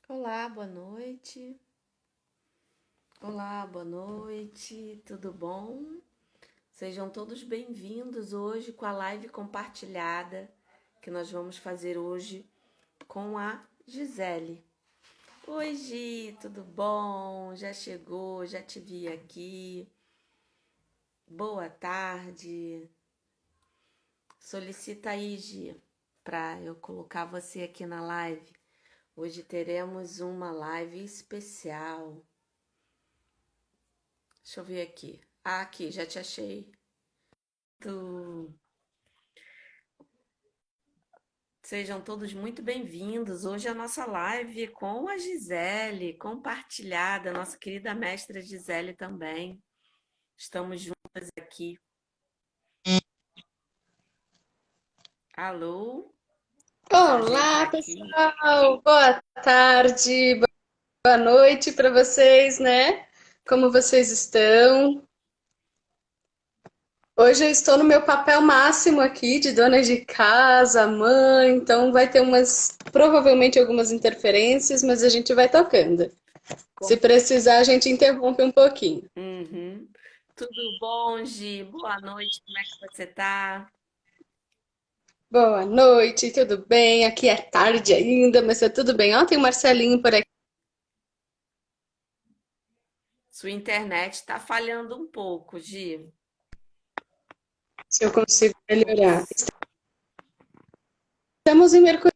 Olá, boa noite. Olá, boa noite. Tudo bom? Sejam todos bem-vindos hoje com a live compartilhada que nós vamos fazer hoje com a Gisele. Oi, Gi, tudo bom? Já chegou, já te vi aqui. Boa tarde. Solicita aí, Gi, para eu colocar você aqui na live. Hoje teremos uma live especial. Deixa eu ver aqui. Ah, aqui, já te achei. Tu- Sejam todos muito bem-vindos. Hoje a nossa live com a Gisele, compartilhada, nossa querida mestra Gisele também. Estamos juntas aqui. Alô? Deixa eu ajeitar Olá, aqui. pessoal! Boa tarde, boa noite para vocês, né? Como vocês estão? Hoje eu estou no meu papel máximo aqui de dona de casa, mãe, então vai ter provavelmente algumas interferências, mas a gente vai tocando. Se Com- precisar, a gente interrompe um pouquinho. Uhum. Tudo bom, Gi? Boa noite, como é que você tá? Boa noite, tudo bem? Aqui é tarde ainda, mas tá tudo bem. Ó, tem o Marcelinho por aqui, Sua internet está falhando um pouco, Gi. se eu consigo melhorar. Ups. Estamos em Mercúrio.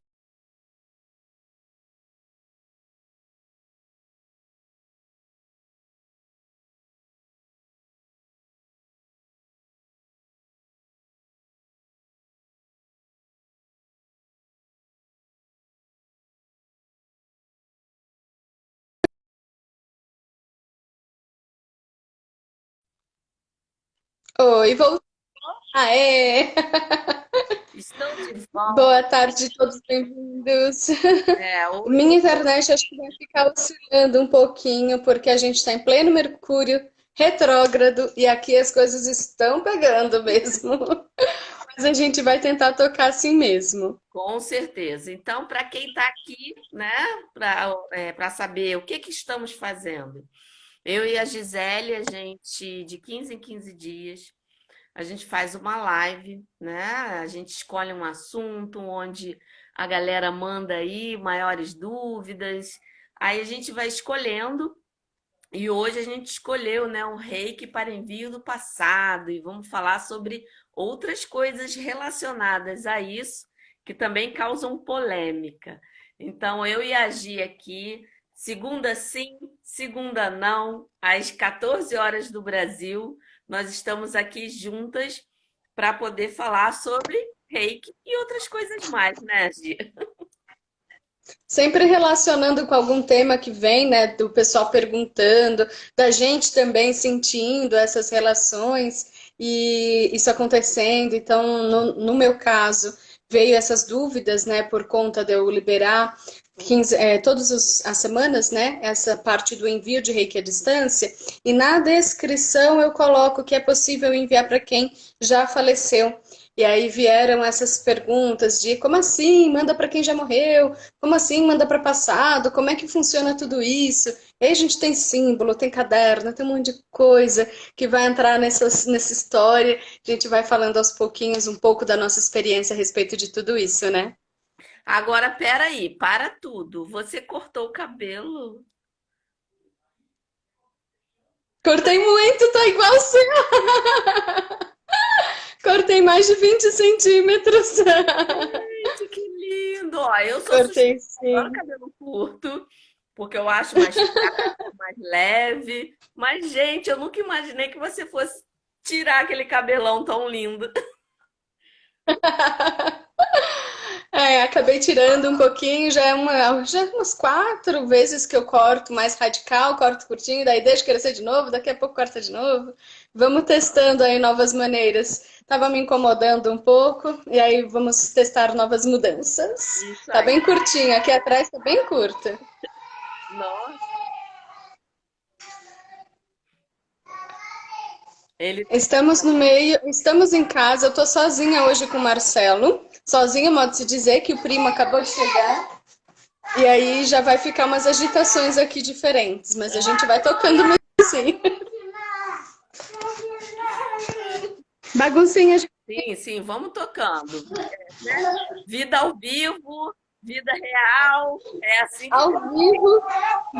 Oi, voltou. Aê! Estou de Boa volta. tarde, todos bem-vindos. Hoje Minha internet acho que vai ficar oscilando um pouquinho, porque a gente está em pleno Mercúrio retrógrado e aqui as coisas estão pegando mesmo. Mas a gente vai tentar tocar assim mesmo. com certeza. Então, para quem está aqui, né, para saber o que estamos fazendo, eu e a Gisele, a gente, de 15 em 15 dias, a gente faz uma live, né? A gente escolhe um assunto onde a galera manda aí maiores dúvidas, aí a gente vai escolhendo. E hoje a gente escolheu, né, o Reiki para envio do passado e vamos falar sobre outras coisas relacionadas a isso que também causam polêmica. Então, eu e a Gi aqui, segunda sim, segunda não, às 14 horas do Brasil, nós estamos aqui juntas para poder falar sobre Reiki e outras coisas mais, né, Gi? Sempre relacionando com algum tema que vem, né, do pessoal perguntando, da gente também sentindo essas relações e isso acontecendo. Então, no meu caso, veio essas dúvidas, né, por conta de eu liberar 15, todas as semanas, né, essa parte do envio de Reiki à distância, e na descrição eu coloco que é possível enviar para quem já faleceu. E aí vieram essas perguntas de como assim, manda para quem já morreu? Como assim manda para passado? Como é que funciona tudo isso? E aí a gente tem símbolo, tem caderno, tem um monte de coisa que vai entrar nessa história. A gente vai falando aos pouquinhos um pouco da nossa experiência a respeito de tudo isso, né? Agora, peraí, para tudo. Você cortou o cabelo? Cortei muito, tá igual o seu. Cortei mais de 20 centímetros. Gente, que lindo! Ó, eu sou suspeita, Cortei adoro sim. cabelo curto, porque eu acho mais prático, mais leve. Mas, gente, eu nunca imaginei que você fosse tirar aquele cabelão tão lindo. Acabei tirando um pouquinho, já é umas 4 vezes que eu corto mais radical, corto curtinho, daí deixo crescer de novo, daqui a pouco corta de novo. Vamos testando aí novas maneiras. Tava me incomodando um pouco, e aí vamos testar novas mudanças. Isso Tá bem aí. curtinho, aqui atrás tá bem curta. Nossa, ele. Estamos no meio, estamos em casa, eu tô sozinha hoje com o Marcelo. Sozinha, modo de se dizer, que o primo acabou de chegar. E aí já vai ficar umas agitações aqui diferentes, mas a gente vai tocando mesmo assim. Baguncinha. Sim, sim, vamos tocando. Né? Vida ao vivo, vida real, é assim que Ao vivo,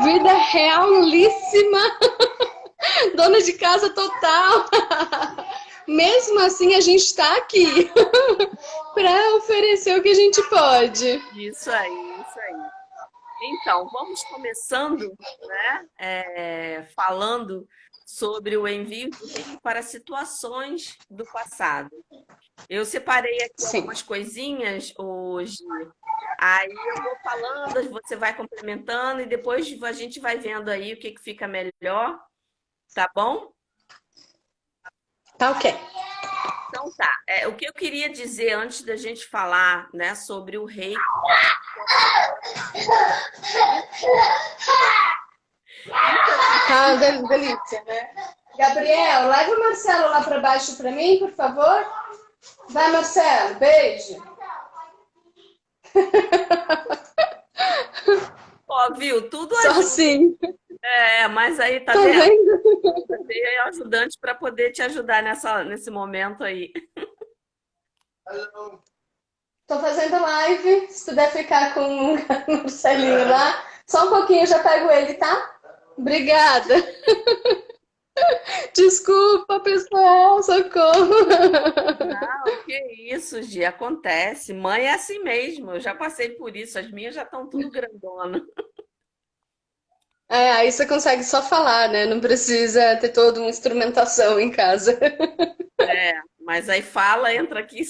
vida realíssima, dona de casa total. Mesmo assim, a gente está aqui para oferecer o que a gente pode. isso aí, isso aí. Então, vamos começando, né? Falando sobre o envio de reiki para situações do passado. Eu separei aqui Sim. algumas coisinhas hoje. Aí eu vou falando, você vai complementando e depois a gente vai vendo aí o que que fica melhor, tá bom? Tá ok. Então tá. O que eu queria dizer antes da gente falar, né, sobre o reiki. Ah, delícia, né? Gabriel, leva o Marcelo lá para baixo para mim, por favor. Vai, Marcelo, beijo. Ó, viu? Tudo Só ajuda. assim. Mas aí tá Tá vendo? vendo? Tem aí ajudante para poder te ajudar nesse momento aí. Tô fazendo live. Se puder ficar com o Marcelinho lá, só um pouquinho eu já pego ele, tá? Obrigada. Desculpa, pessoal, socorro. Não, que isso, Gi, acontece. Mãe é assim mesmo, eu já passei por isso, as minhas já estão tudo grandona. Aí você consegue só falar, né? Não precisa ter toda uma instrumentação em casa. Mas aí fala, entra aqui.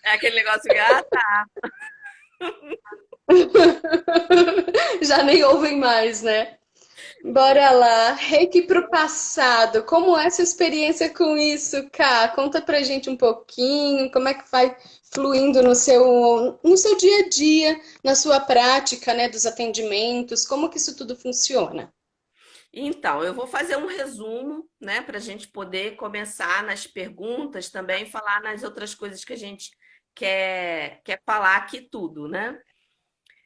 É aquele negócio que, tá. Já nem ouvem mais, né? Bora lá. Reiki pro passado. Como é essa experiência com isso, Ká? Conta pra gente um pouquinho, como é que vai fluindo no seu dia a dia, na sua prática, né, dos atendimentos, como que isso tudo funciona? Então, eu vou fazer um resumo, né, para a gente poder começar nas perguntas também, falar nas outras coisas que a gente quer falar aqui tudo, né?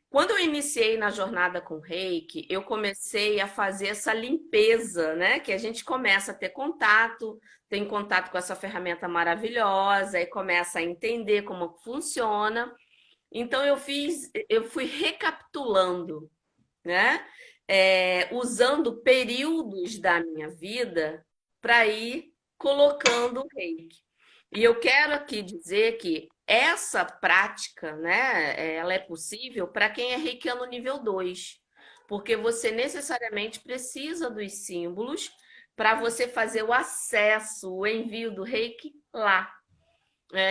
Quando eu iniciei na jornada com Reiki, eu comecei a fazer essa limpeza, né? Que a gente começa a ter contato, tem contato com essa ferramenta maravilhosa e começa a entender como funciona. Então eu fui recapitulando, né? Usando períodos da minha vida para ir colocando o reiki. E eu quero aqui dizer que essa prática, né, ela é possível para quem é reikiano nível 2, porque você necessariamente precisa dos símbolos para você fazer o acesso, o envio do reiki lá.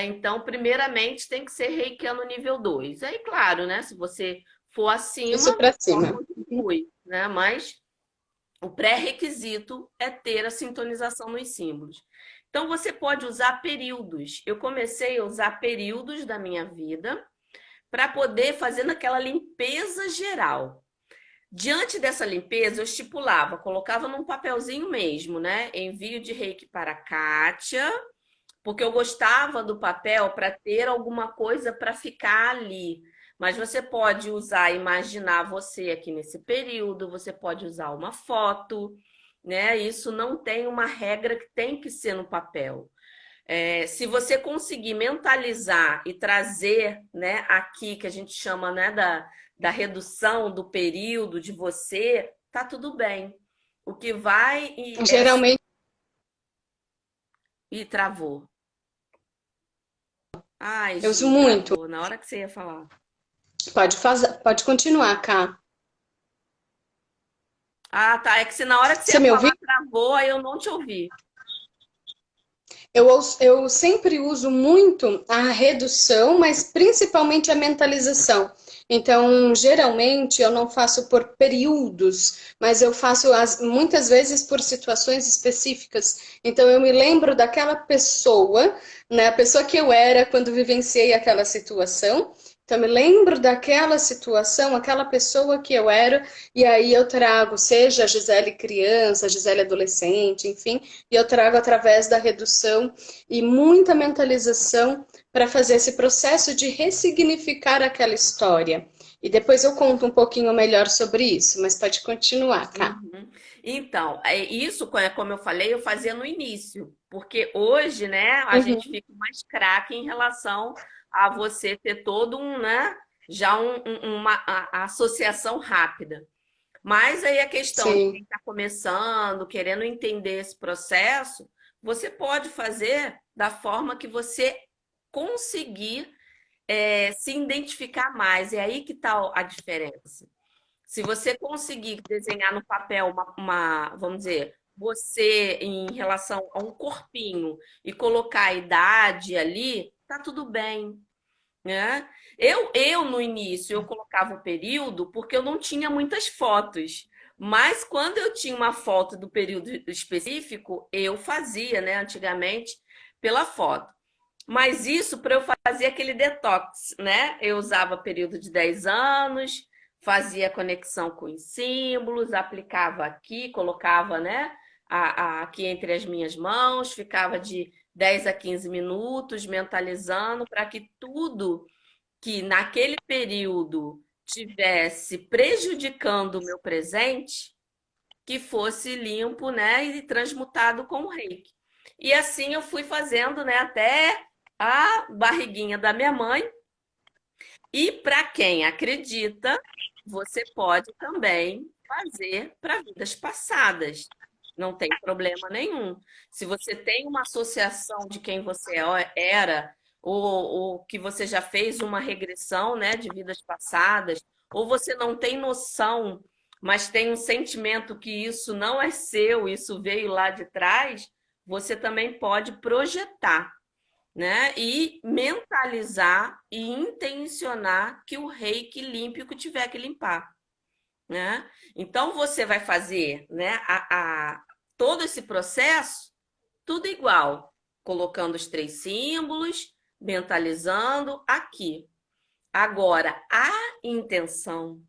Então, primeiramente, tem que ser reikiano nível 2. Aí, claro, né, se você for Isso acima, pra só cima. continue, né? Mas o pré-requisito é ter a sintonização nos símbolos. Então, você pode usar períodos. Eu comecei a usar períodos da minha vida para poder fazer aquela limpeza geral. Diante dessa limpeza, eu estipulava, colocava num papelzinho mesmo, né? Envio de reiki para a Kátia, porque eu gostava do papel para ter alguma coisa para ficar ali. Mas você pode usar, imaginar você aqui nesse período, você pode usar uma foto, né? Isso não tem uma regra que tem que ser no papel. Se você conseguir mentalizar e trazer, né, aqui que a gente chama, né, da redução do período de você, tá tudo bem. O que vai Geralmente, e travou. Ai, eu uso Gi, muito. travou na hora que você ia falar. Pode continuar, Ká. Ah, tá. É que se na hora que você Você ia me ouviu? falar travou, aí eu não te ouvi. Eu sempre uso muito a redução, mas principalmente a mentalização. Então, geralmente, eu não faço por períodos, mas eu faço muitas vezes por situações específicas. Então, eu me lembro daquela pessoa, né, a pessoa que eu era quando vivenciei aquela situação, Então, eu me lembro daquela situação, aquela pessoa que eu era, e aí eu trago, seja a Gisele criança, a Gisele adolescente, enfim, e eu trago através da redução e muita mentalização para fazer esse processo de ressignificar aquela história. E depois eu conto um pouquinho melhor sobre isso, mas pode continuar, tá? Uhum. Então, isso, como eu falei, eu fazia no início, porque hoje, né, a gente Uhum. fica mais craque em relação a você ter todo um, né, já uma associação rápida. Mas aí a questão de quem Sim. está começando, querendo entender esse processo, você pode fazer da forma que você conseguir, se identificar mais. É aí que está a diferença. Se você conseguir desenhar no papel vamos dizer, você em relação a um corpinho e colocar a idade ali, tá tudo bem, né? No início, eu colocava o período porque eu não tinha muitas fotos. Mas quando eu tinha uma foto do período específico, eu fazia, né, antigamente, pela foto. Mas isso para eu fazer aquele detox, né? Eu usava período de 10 anos, fazia conexão com os símbolos, aplicava aqui, colocava, né, aqui entre as minhas mãos, ficava de 10 a 15 minutos mentalizando para que tudo que naquele período tivesse prejudicando o meu presente, que fosse limpo, né, e transmutado com o reiki. E assim eu fui fazendo, né, até a barriguinha da minha mãe. E para quem acredita, você pode também fazer para vidas passadas. Não tem problema nenhum. Se você tem uma associação de quem você era, ou que você já fez uma regressão, né, de vidas passadas, ou você não tem noção, mas tem um sentimento que isso não é seu, isso veio lá de trás, você também pode projetar, né? E mentalizar e intencionar que o reiki limpe o que tiver que limpar, né? Então você vai fazer, né, todo esse processo tudo igual, colocando os três símbolos, mentalizando aqui. Agora, a intenção,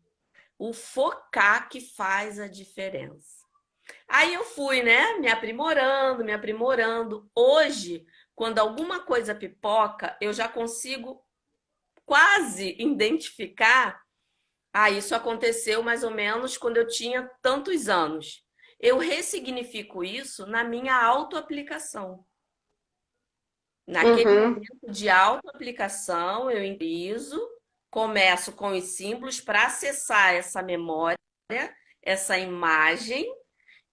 o focar que faz a diferença. Aí eu fui, né, me aprimorando, me aprimorando. Hoje, quando alguma coisa pipoca, eu já consigo quase identificar. Ah, isso aconteceu mais ou menos quando eu tinha tantos anos. Eu ressignifico isso na minha autoaplicação. Naquele Uhum. momento de autoaplicação, eu impriso, começo com os símbolos para acessar essa memória, essa imagem,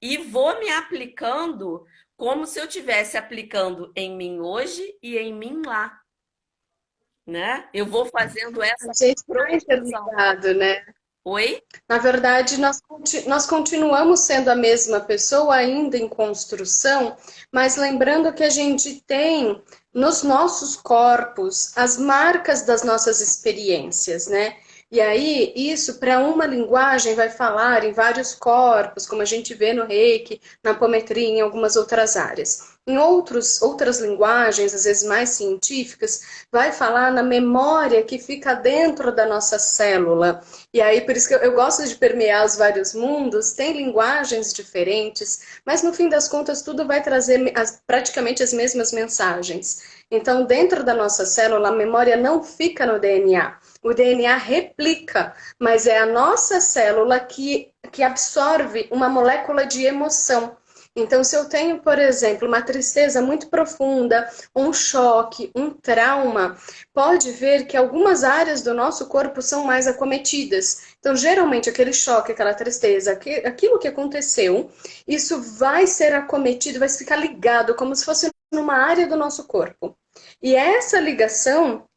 e vou me aplicando como se eu estivesse aplicando em mim hoje e em mim lá, né? Eu vou fazendo A essa gente está projeção. interligado, né? Oi? Na verdade, nós continuamos sendo a mesma pessoa, ainda em construção, mas lembrando que a gente tem nos nossos corpos as marcas das nossas experiências, né? E aí, isso para uma linguagem vai falar em vários corpos, como a gente vê no Reiki, na apometria, em algumas outras áreas. Em outras linguagens, às vezes mais científicas, vai falar na memória que fica dentro da nossa célula. E aí, por isso que eu gosto de permear os vários mundos, tem linguagens diferentes, mas no fim das contas tudo vai trazer praticamente as mesmas mensagens. Então, dentro da nossa célula, a memória não fica no DNA. O DNA replica, mas é a nossa célula que absorve uma molécula de emoção. Então, se eu tenho, por exemplo, uma tristeza muito profunda, um choque, um trauma, pode ver que algumas áreas do nosso corpo são mais acometidas. Então, geralmente, aquele choque, aquela tristeza, aquilo que aconteceu, isso vai ser acometido, vai ficar ligado, como se fosse numa área do nosso corpo. E essa ligação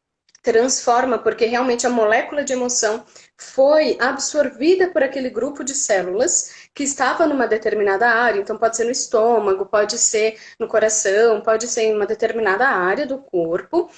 transforma, porque realmente a molécula de emoção foi absorvida por aquele grupo de células que estava numa determinada área, então pode ser no estômago, pode ser no coração, pode ser em uma determinada área do corpo.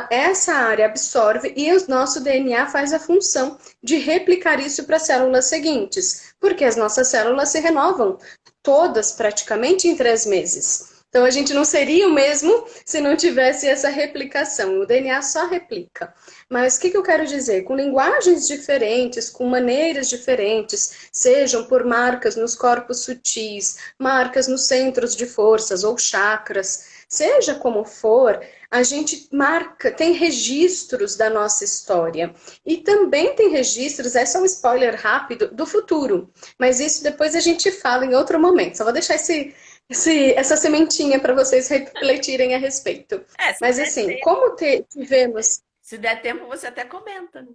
Essa área absorve e o nosso DNA faz a função de replicar isso para as células seguintes, porque as nossas células se renovam todas praticamente em 3 meses. Então a gente não seria o mesmo se não tivesse essa replicação. O DNA só replica. Mas o que eu quero dizer? Com linguagens diferentes, com maneiras diferentes, sejam por marcas nos corpos sutis, marcas nos centros de forças ou chakras, seja como for, a gente marca, tem registros da nossa história. E também tem registros, esse é um spoiler rápido, do futuro. Mas isso depois a gente fala em outro momento. Só vou deixar essa sementinha para vocês refletirem a respeito. É, se Mas der assim, tempo, como tivemos se der tempo, você até comenta, né?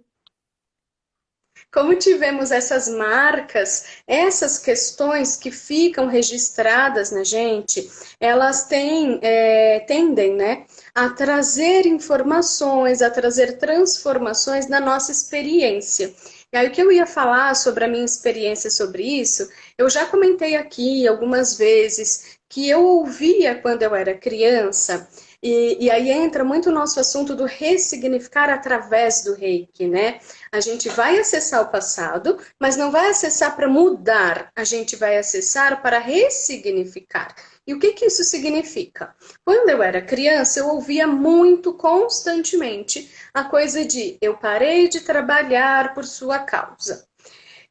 como tivemos essas marcas, essas questões que ficam registradas na gente, elas tendem, né, a trazer informações, a trazer transformações na nossa experiência. E aí, o que eu ia falar sobre a minha experiência sobre isso, eu já comentei aqui algumas vezes que eu ouvia quando eu era criança, e aí entra muito o nosso assunto do ressignificar através do Reiki, né? A gente vai acessar o passado, mas não vai acessar para mudar, a gente vai acessar para ressignificar. E o que que isso significa? Quando eu era criança, eu ouvia muito constantemente a coisa de eu parei de trabalhar por sua causa.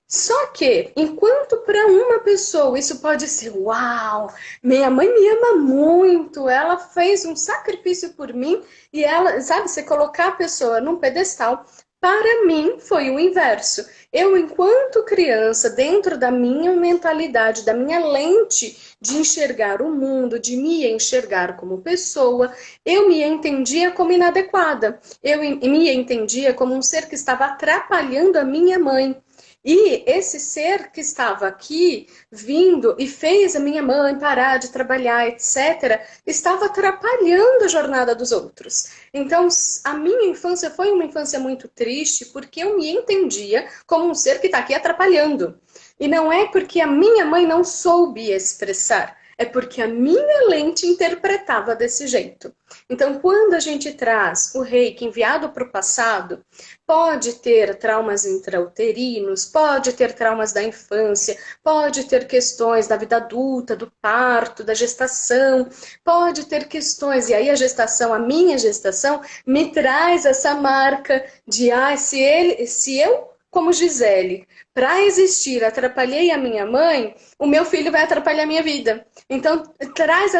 Só que, enquanto para uma pessoa isso pode ser, uau, minha mãe me ama muito, ela fez um sacrifício por mim e ela, sabe, você colocar a pessoa num pedestal, para mim foi o inverso. Eu, enquanto criança, dentro da minha mentalidade, da minha lente de enxergar o mundo, de me enxergar como pessoa, eu me entendia como inadequada. Eu me entendia como um ser que estava atrapalhando a minha mãe. E esse ser que estava aqui, vindo e fez a minha mãe parar de trabalhar, etc., estava atrapalhando a jornada dos outros. Então, a minha infância foi uma infância muito triste, porque eu me entendia como um ser que está aqui atrapalhando. E não é porque a minha mãe não soube expressar, é porque a minha lente interpretava desse jeito. Então, quando a gente traz o reiki enviado para o passado, pode ter traumas intrauterinos, pode ter traumas da infância, pode ter questões da vida adulta, do parto, da gestação, pode ter questões, e aí a gestação, a minha gestação, me traz essa marca de, se eu, como Gisele, para existir, atrapalhei a minha mãe, o meu filho vai atrapalhar a minha vida. Então, traz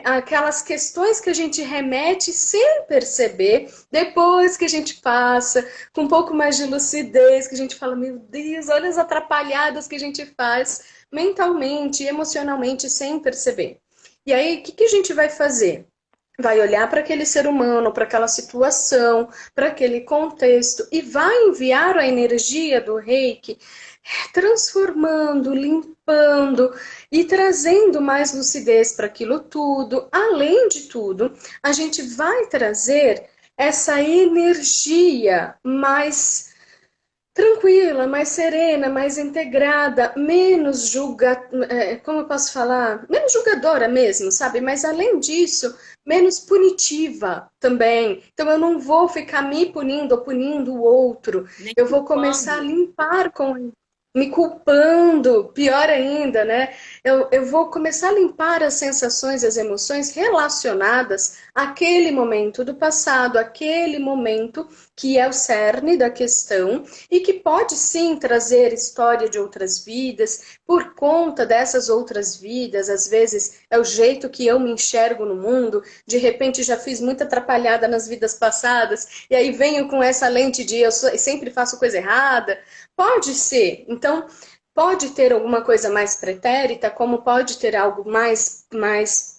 aquelas questões que a gente remete sem perceber, depois que a gente passa, com um pouco mais de lucidez, que a gente fala, meu Deus, olha as atrapalhadas que a gente faz mentalmente, emocionalmente, sem perceber. E aí, o que a gente vai fazer? Vai olhar para aquele ser humano, para aquela situação, para aquele contexto e vai enviar a energia do Reiki, transformando, limpando e trazendo mais lucidez para aquilo tudo. Além de tudo, a gente vai trazer essa energia mais tranquila, mais serena, mais integrada, menos como eu posso falar? Menos julgadora mesmo, sabe? Mas além disso, menos punitiva também. Então eu não vou ficar me punindo ou punindo o outro. Nem Eu vou começar a culpando. limpar com me culpando, pior ainda, né? Eu vou começar a limpar as sensações, as emoções relacionadas àquele momento do passado, aquele momento que é o cerne da questão e que pode sim trazer história de outras vidas, por conta dessas outras vidas, às vezes é o jeito que eu me enxergo no mundo, de repente já fiz muita atrapalhada nas vidas passadas, e aí venho com essa lente de sempre faço coisa errada. Pode ser. Então, pode ter alguma coisa mais pretérita, como pode ter algo mais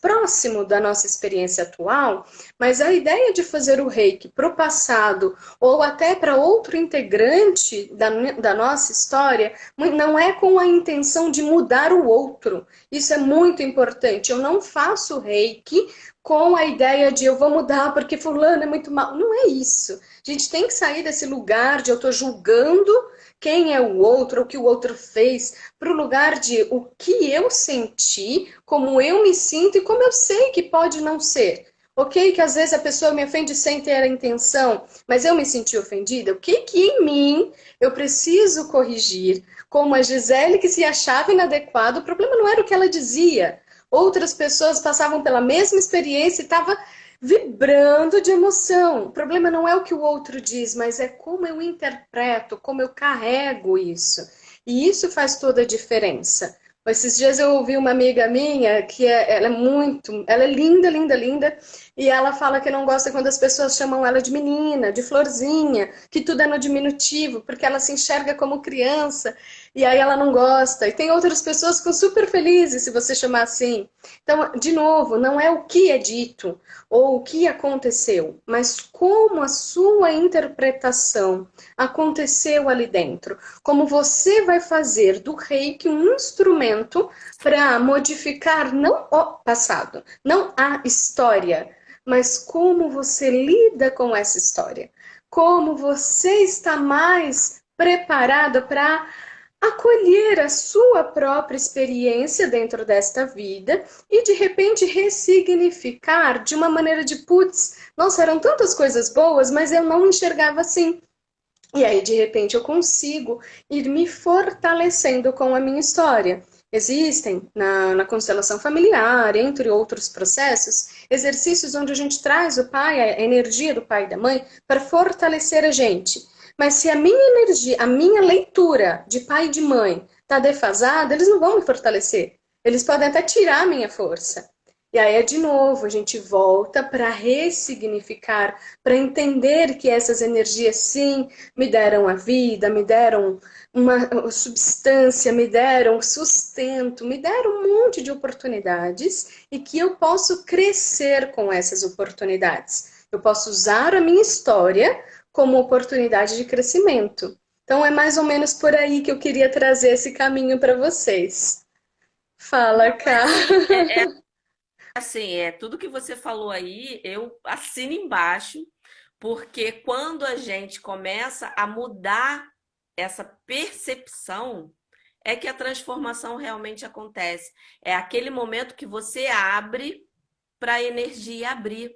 próximo da nossa experiência atual, mas a ideia de fazer o reiki para o passado ou até para outro integrante da nossa história não é com a intenção de mudar o outro. Isso é muito importante. Eu não faço reiki com a ideia de eu vou mudar porque fulano é muito mal. Não é isso. A gente tem que sair desse lugar de eu estou julgando quem é o outro, o que o outro fez, para o lugar de o que eu senti, como eu me sinto e como eu sei que pode não ser. Ok, que às vezes a pessoa me ofende sem ter a intenção, mas eu me senti ofendida. O que que em mim eu preciso corrigir? Como a Gisele que se achava inadequada, o problema não era o que ela dizia. outras pessoas passavam pela mesma experiência e estavam vibrando de emoção. O problema não é o que o outro diz, mas é como eu interpreto, como eu carrego isso. E isso faz toda a diferença. Esses dias eu ouvi uma amiga minha ela é linda, linda, linda, e ela fala que não gosta quando as pessoas chamam ela de menina, de florzinha, que tudo é no diminutivo, porque ela se enxerga como criança, e aí ela não gosta. E tem outras pessoas que ficam super felizes se você chamar assim. Então, de novo, não é o que é dito ou o que aconteceu, mas como a sua interpretação aconteceu ali dentro. Como você vai fazer do reiki um instrumento para modificar não o passado, não a história, mas como você lida com essa história. Como você está mais preparado para acolher a sua própria experiência dentro desta vida e de repente ressignificar de uma maneira de putz, nossa, eram tantas coisas boas, mas eu não enxergava assim. E aí, de repente, eu consigo ir me fortalecendo com a minha história. Existem, na constelação familiar, entre outros processos, exercícios onde a gente traz o pai, a energia do pai e da mãe, para fortalecer a gente. Mas se a minha energia, a minha leitura de pai e de mãe está defasada, eles não vão me fortalecer. Eles podem até tirar a minha força. E aí, de novo, a gente volta para ressignificar, para entender que essas energias, sim, me deram a vida, me deram uma substância, me deram sustento, me deram um monte de oportunidades e que eu posso crescer com essas oportunidades. Eu posso usar a minha história como oportunidade de crescimento. Então, é mais ou menos por aí que eu queria trazer esse caminho para vocês. Fala, Cá. Assim, tudo que você falou aí, eu assino embaixo, porque quando a gente começa a mudar essa percepção, é que a transformação realmente acontece. É aquele momento que você abre para a energia abrir.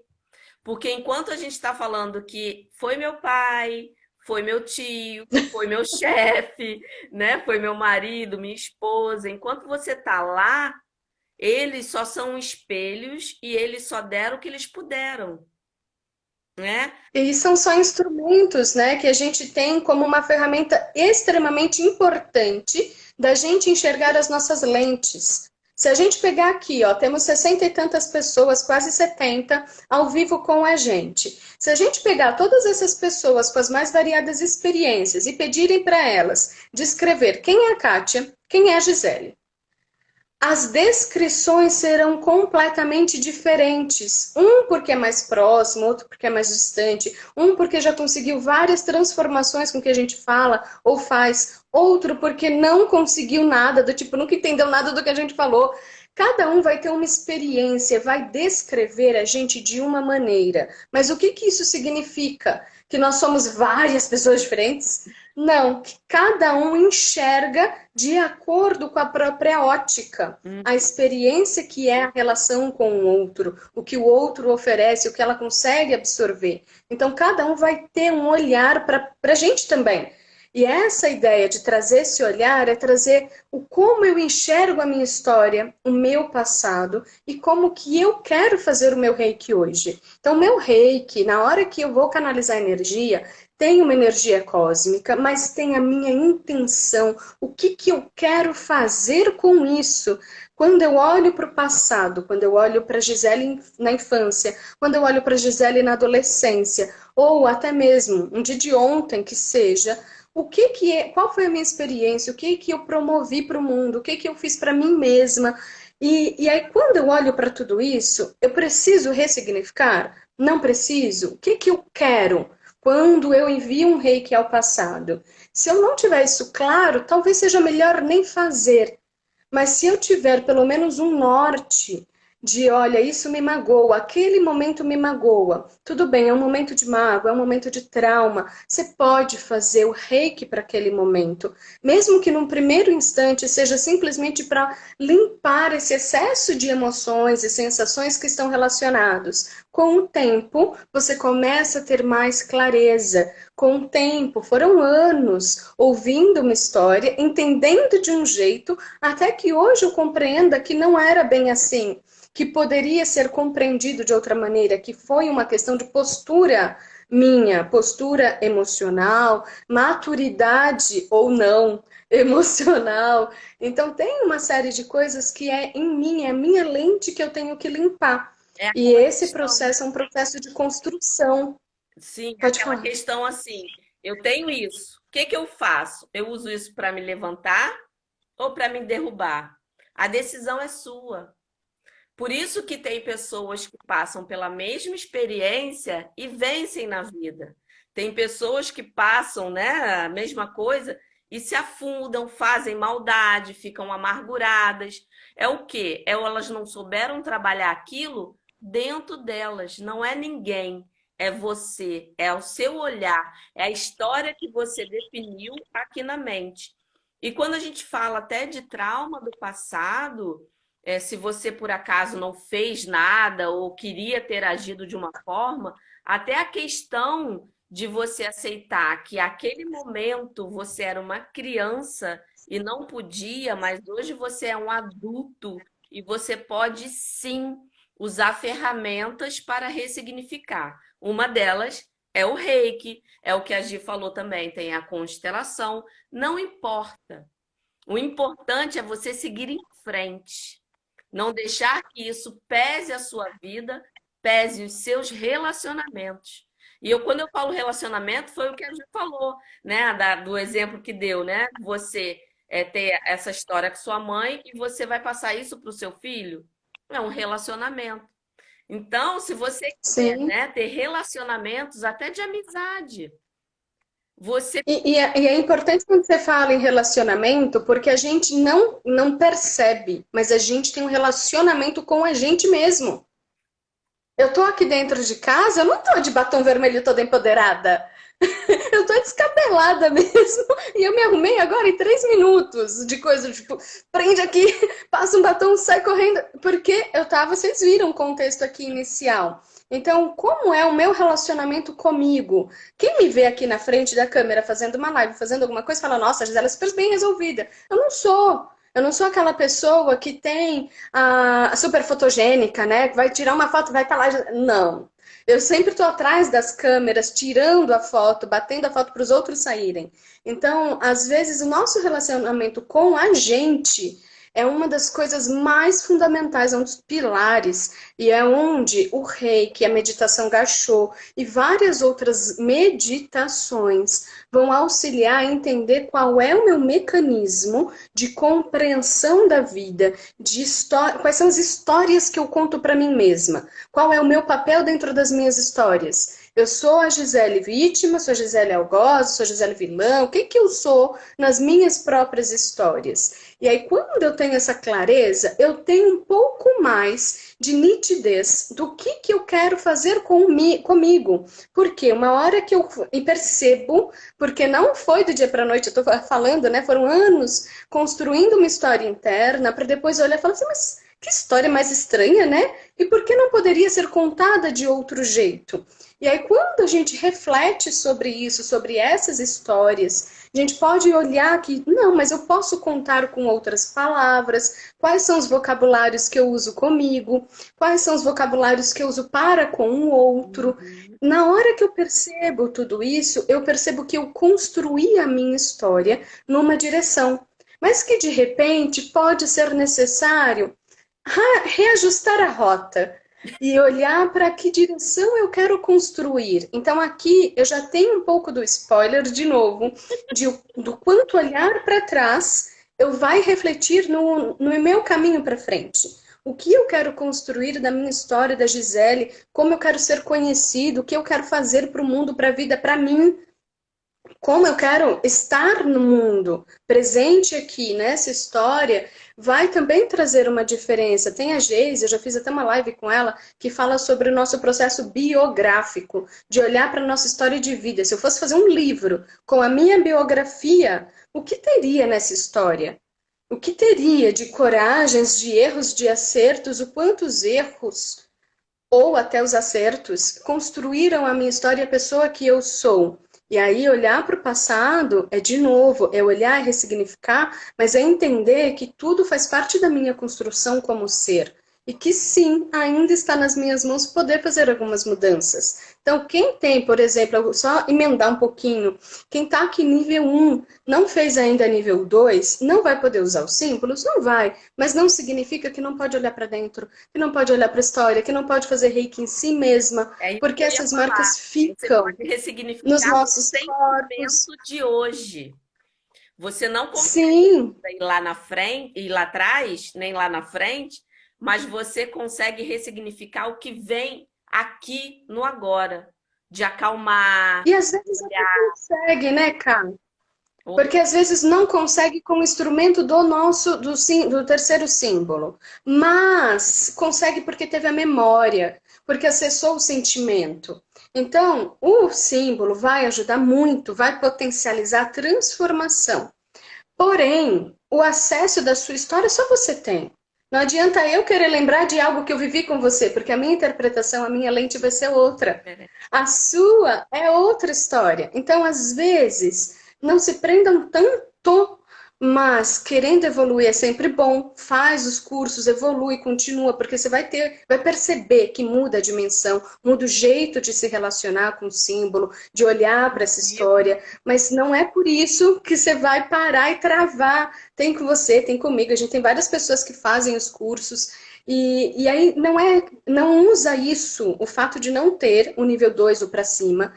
Porque enquanto a gente está falando que foi meu pai, foi meu tio, foi meu chefe, né? Foi meu marido, minha esposa, enquanto você está lá, eles só são espelhos e eles só deram o que eles puderam, né? E são só instrumentos, né, que a gente tem como uma ferramenta extremamente importante da gente enxergar as nossas lentes. Se a gente pegar aqui, ó, temos 60 e tantas pessoas, quase 70, ao vivo com a gente. Se a gente pegar todas essas pessoas com as mais variadas experiências e pedirem para elas descrever quem é a Kátia, quem é a Gisele, as descrições serão completamente diferentes. Um porque é mais próximo, outro porque é mais distante, um porque já conseguiu várias transformações com o que a gente fala ou faz, outro porque não conseguiu nada, do tipo, nunca entendeu nada do que a gente falou. Cada um vai ter uma experiência, vai descrever a gente de uma maneira. Mas o que que isso significa? Que nós somos várias pessoas diferentes? Não, que cada um enxerga de acordo com a própria ótica, a experiência que é a relação com o outro, o que o outro oferece, o que ela consegue absorver. Então, cada um vai ter um olhar para a gente também. E essa ideia de trazer esse olhar é trazer o como eu enxergo a minha história, o meu passado e como que eu quero fazer o meu reiki hoje. Então, o meu reiki, na hora que eu vou canalizar energia, tem uma energia cósmica, mas tem a minha intenção, o que que eu quero fazer com isso. Quando eu olho para o passado, quando eu olho para Gisele na infância, quando eu olho para Gisele na adolescência, ou até mesmo um dia de ontem que seja, o que que é, qual foi a minha experiência, o que que eu promovi para o mundo, o que que eu fiz para mim mesma. E aí, quando eu olho para tudo isso, eu preciso ressignificar? Não preciso? O que que eu quero? Quando eu envio um reiki ao passado. Se eu não tiver isso claro, talvez seja melhor nem fazer. Mas se eu tiver pelo menos um norte, de, olha, isso me magoa, aquele momento me magoa. Tudo bem, é um momento de mágoa, é um momento de trauma. Você pode fazer o reiki para aquele momento, mesmo que num primeiro instante seja simplesmente para limpar esse excesso de emoções e sensações que estão relacionados. Com o tempo, você começa a ter mais clareza. Com o tempo, foram anos ouvindo uma história, entendendo de um jeito, até que hoje eu compreenda que não era bem assim, que poderia ser compreendido de outra maneira, que foi uma questão de postura minha, postura emocional, maturidade ou não emocional. Então tem uma série de coisas que é em mim, é a minha lente que eu tenho que limpar. É E aquela esse questão. processo é um processo de construção. Sim, Pode aquela falar. questão assim, eu tenho isso. O que que eu faço? Eu uso isso para me levantar ou para me derrubar? A decisão é sua. Por isso que tem pessoas que passam pela mesma experiência e vencem na vida. Tem pessoas que passam, né, a mesma coisa e se afundam, fazem maldade, ficam amarguradas. É o quê? É elas não souberam trabalhar aquilo dentro delas. Não é ninguém, é você, é o seu olhar, é a história que você definiu aqui na mente. E quando a gente fala até de trauma do passado, se você por acaso não fez nada ou queria ter agido de uma forma, até a questão de você aceitar que aquele momento você era uma criança e não podia, mas hoje você é um adulto e você pode sim usar ferramentas para ressignificar. Uma delas é o reiki, é o que a Gi falou também, tem a constelação. Não importa. O importante é você seguir em frente. Não deixar que isso pese a sua vida, pese os seus relacionamentos. E eu, quando eu falo relacionamento, foi o que a gente falou, né? Do exemplo que deu, né? Você ter essa história com sua mãe e você vai passar isso para o seu filho. É um relacionamento. Então, se você quer, Sim. né, ter relacionamentos até de amizade, você E é importante quando você fala em relacionamento, porque a gente não percebe, mas a gente tem um relacionamento com a gente mesmo. Eu tô aqui dentro de casa, eu não tô de batom vermelho toda empoderada. Eu tô descabelada mesmo. E eu me arrumei agora em 3 minutos de coisa, tipo, prende aqui, passa um batom, sai correndo. Porque eu tava, vocês viram o contexto aqui inicial. Então, como é o meu relacionamento comigo? Quem me vê aqui na frente da câmera fazendo uma live, fazendo alguma coisa, fala, nossa, a Gisela é super bem resolvida. Eu não sou. Eu não sou aquela pessoa que tem a super fotogênica, né? Que vai tirar uma foto e vai estar lá. Não. Eu sempre estou atrás das câmeras, tirando a foto, batendo a foto para os outros saírem. Então, às vezes, o nosso relacionamento com a gente é uma das coisas mais fundamentais, é um dos pilares, e é onde o reiki, a meditação gachô e várias outras meditações vão auxiliar a entender qual é o meu mecanismo de compreensão da vida, de história, quais são as histórias que eu conto para mim mesma. Qual é o meu papel dentro das minhas histórias? Eu sou a Gisele vítima, sou a Gisele algoz, sou a Gisele vilã, o que que eu sou nas minhas próprias histórias? E aí, quando eu tenho essa clareza, eu tenho um pouco mais de nitidez do que eu quero fazer comigo. Porque uma hora que eu percebo, porque não foi do dia para a noite, eu estou falando, né? Foram anos construindo uma história interna para depois olhar e falar assim, mas que história mais estranha, né? E por que não poderia ser contada de outro jeito? E aí, quando a gente reflete sobre isso, sobre essas histórias, a gente pode olhar que, não, mas eu posso contar com outras palavras, quais são os vocabulários que eu uso comigo, quais são os vocabulários que eu uso para com o outro. Na hora que eu percebo tudo isso, eu percebo que eu construí a minha história numa direção, mas que de repente pode ser necessário reajustar a rota e olhar para que direção eu quero construir. Então, aqui eu já tenho um pouco do spoiler, de novo, do quanto olhar para trás eu vai refletir no meu caminho para frente. O que eu quero construir da minha história da Gisele, como eu quero ser conhecido, o que eu quero fazer para o mundo, para a vida, para mim. como eu quero estar no mundo, presente aqui nessa história, vai também trazer uma diferença. Tem a Geise, eu já fiz até uma live com ela, que fala sobre o nosso processo biográfico, de olhar para a nossa história de vida. Se eu fosse fazer um livro com a minha biografia, o que teria nessa história? O que teria de coragens, de erros, de acertos, o quantos erros ou até os acertos, construíram a minha história e a pessoa que eu sou. E aí, olhar para o passado é, de novo, é olhar e ressignificar, mas é entender que tudo faz parte da minha construção como ser. E que sim, ainda está nas minhas mãos poder fazer algumas mudanças. Então, quem tem, por exemplo, só emendar um pouquinho, quem está aqui nível 1, não fez ainda nível 2, não vai poder usar os símbolos? Não vai, mas não significa que não pode olhar para dentro, que não pode olhar para a história, que não pode fazer reiki em si mesma, É isso porque que eu ia essas falar. marcas Você ficam pode nos ressignificar no nossos corpos. sentimento de hoje. Você não consegue Sim, ir lá na frente, ir lá atrás, nem lá na frente, mas você consegue ressignificar o que vem aqui no agora, de acalmar, e às vezes até olhar. consegue, né, cara? Oi? Porque às vezes não consegue com o instrumento do nosso, do terceiro símbolo, mas consegue porque teve a memória, porque acessou o sentimento. Então, o símbolo vai ajudar muito, vai potencializar a transformação. Porém, o acesso da sua história só você tem. Não adianta eu querer lembrar de algo que eu vivi com você, porque a minha interpretação, a minha lente vai ser outra. A sua é outra história. Então, às vezes, não se prendam tanto, mas querendo evoluir é sempre bom. Faz os cursos, evolui, continua, porque você vai perceber que muda a dimensão, muda o jeito de se relacionar com o símbolo, de olhar para essa história, mas não é por isso que você vai parar e travar. Tem com você, tem comigo, a gente tem várias pessoas que fazem os cursos. E aí não usa isso, o fato de não ter o nível 2 ou para cima,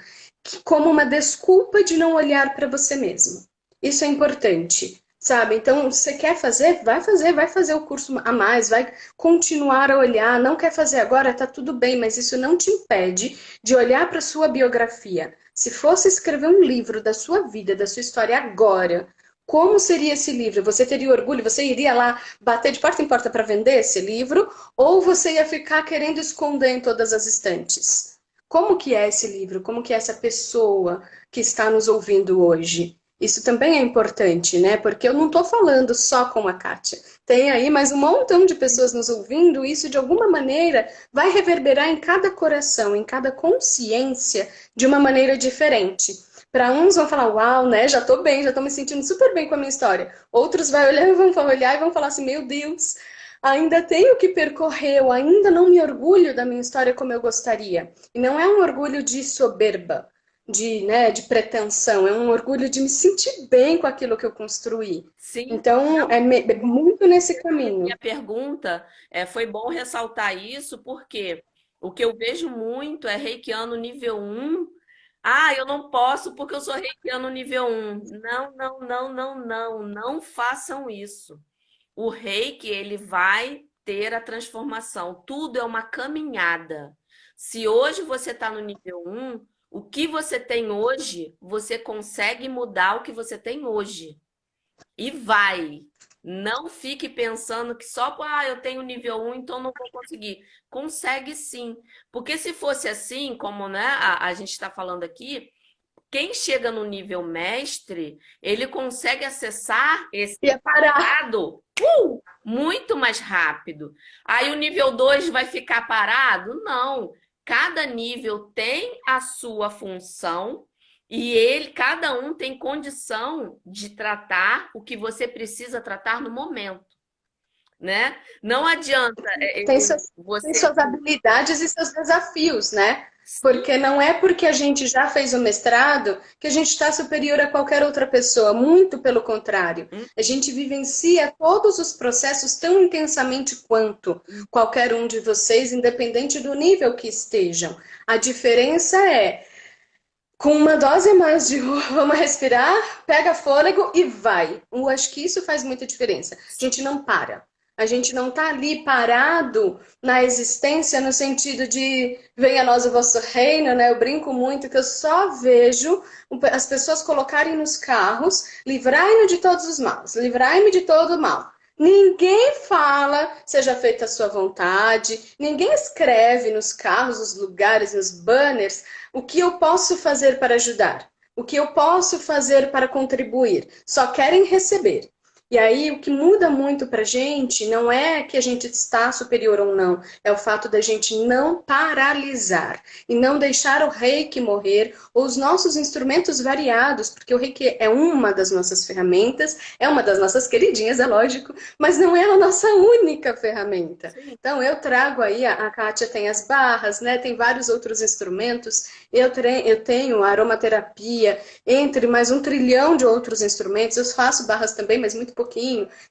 como uma desculpa de não olhar para você mesmo. Isso é importante, sabe? Então, você quer vai fazer o curso a mais, vai continuar a olhar. Não quer fazer agora, tá tudo bem, mas isso não te impede de olhar para sua biografia. Se fosse escrever um livro da sua vida, da sua história agora, como seria esse livro? Você teria orgulho? Você iria lá bater de porta em porta para vender esse livro? Ou você ia ficar querendo esconder em todas as estantes? Como que é esse livro? Como que é essa pessoa que está nos ouvindo hoje? Isso também é importante, né? Porque eu não estou falando só com a Kátia. Tem aí mais um montão de pessoas nos ouvindo, e isso de alguma maneira vai reverberar em cada coração, em cada consciência, de uma maneira diferente. Para uns vão falar, uau, né? Já estou bem, já estou me sentindo super bem com a minha história. Outros vão olhar e vão falar assim, meu Deus, ainda tenho que percorrer, eu ainda não me orgulho da minha história como eu gostaria. E não é um orgulho de soberba, de pretensão, é um orgulho de me sentir bem com aquilo que eu construí. Sim, Então, é muito nesse caminho. minha pergunta foi bom ressaltar isso, porque o que eu vejo muito é reikiano nível um. Ah, eu não posso porque eu sou reikiano nível um. Não, não, não, não, não. Não façam isso. O reiki, ele vai ter a transformação. Tudo é uma caminhada. Se hoje você está no nível um, o que você tem hoje, você consegue mudar o que você tem hoje. E vai. Não fique pensando que só, eu tenho nível um, então não vou conseguir. Consegue sim. Porque se fosse assim, como né, a gente está falando aqui, quem chega no nível mestre, ele consegue acessar esse Ia parar. passado muito mais rápido. Aí o nível 2 vai ficar parado? Não. Cada nível tem a sua função e cada um tem condição de tratar o que você precisa tratar no momento, né? Não adianta Tem tem você suas habilidades e seus desafios, né? Porque não é porque a gente já fez o mestrado que a gente está superior a qualquer outra pessoa, muito pelo contrário. A gente vivencia todos os processos tão intensamente quanto qualquer um de vocês, independente do nível que estejam. A diferença é, com uma dose a mais de vamos respirar, pega fôlego e vai. Eu acho que isso faz muita diferença. A gente não para. A gente não está ali parado na existência no sentido de venha a nós o vosso reino, né? Eu brinco muito que eu só vejo as pessoas colocarem nos carros, livrai-me de todos os males, livrai-me de todo o mal. Ninguém fala, seja feita a sua vontade, ninguém escreve nos carros, nos lugares, nos banners, o que eu posso fazer para ajudar, o que eu posso fazer para contribuir. Só querem receber. E aí, o que muda muito para a gente não é que a gente está superior ou não, é o fato da gente não paralisar e não deixar o reiki morrer ou os nossos instrumentos variados, porque o reiki é uma das nossas ferramentas, é uma das nossas queridinhas, é lógico, mas não é a nossa única ferramenta. Sim. Então, eu trago aí, a Kátia tem as barras, né? Tem vários outros instrumentos, eu tenho a aromaterapia, entre mais 1 trilhão de outros instrumentos. Eu faço barras também, mas muito pouquinho.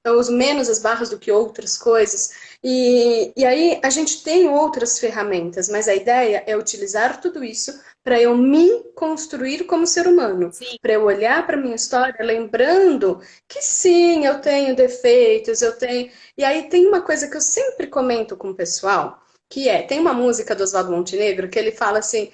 Então, eu uso menos as barras do que outras coisas. E aí, a gente tem outras ferramentas, mas a ideia é utilizar tudo isso para eu me construir como ser humano. Sim. Para eu olhar para minha história, lembrando que sim, eu tenho defeitos, eu tenho. E aí, tem uma coisa que eu sempre comento com o pessoal. Tem uma música do Oswaldo Montenegro que ele fala assim,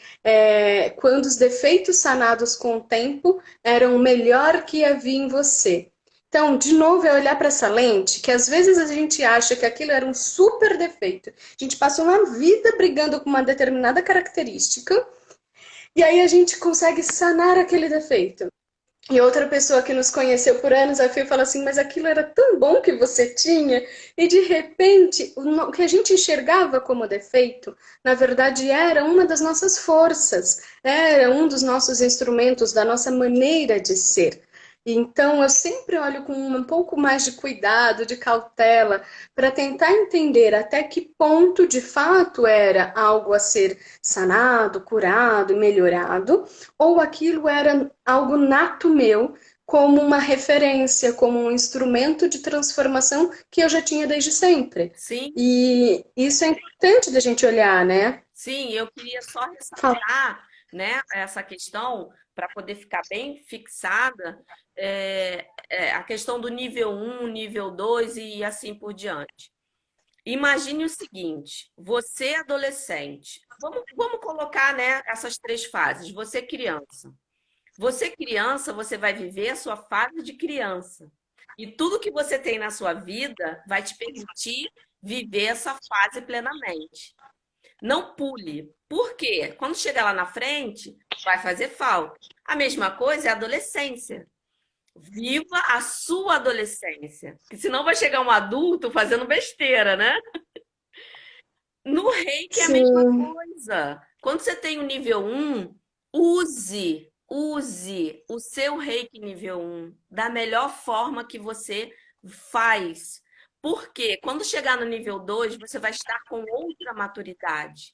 quando os defeitos sanados com o tempo eram o melhor que havia em você. Então, de novo, é olhar para essa lente, que às vezes a gente acha que aquilo era um super defeito. A gente passou uma vida brigando com uma determinada característica, e aí a gente consegue sanar aquele defeito. E outra pessoa que nos conheceu por anos a fio fala assim, mas aquilo era tão bom que você tinha, e de repente o que a gente enxergava como defeito, na verdade era uma das nossas forças, era um dos nossos instrumentos, da nossa maneira de ser. Então eu sempre olho com um pouco mais de cuidado, de cautela, para tentar entender até que ponto de fato era algo a ser sanado, curado, melhorado, ou aquilo era algo nato meu, como uma referência, como um instrumento de transformação que eu já tinha desde sempre. Sim. E isso é importante da gente olhar, né? Sim, eu queria só Fala. ressaltar, né, essa questão, para poder ficar bem fixada, a questão do nível 1, nível 2 e assim por diante. Imagine o seguinte, você adolescente, vamos colocar, né, essas 3 fases. Você criança. Você criança, você vai viver a sua fase de criança. E tudo que você tem na sua vida vai te permitir viver essa fase plenamente. Não pule. Por quê? Quando chegar lá na frente, vai fazer falta. A mesma coisa é a adolescência. Viva a sua adolescência. Porque senão vai chegar um adulto fazendo besteira, né? No reiki é a mesma Sim, coisa. Quando você tem o nível 1, use o seu reiki nível 1 da melhor forma que você faz. Porque quando chegar no nível 2, você vai estar com outra maturidade.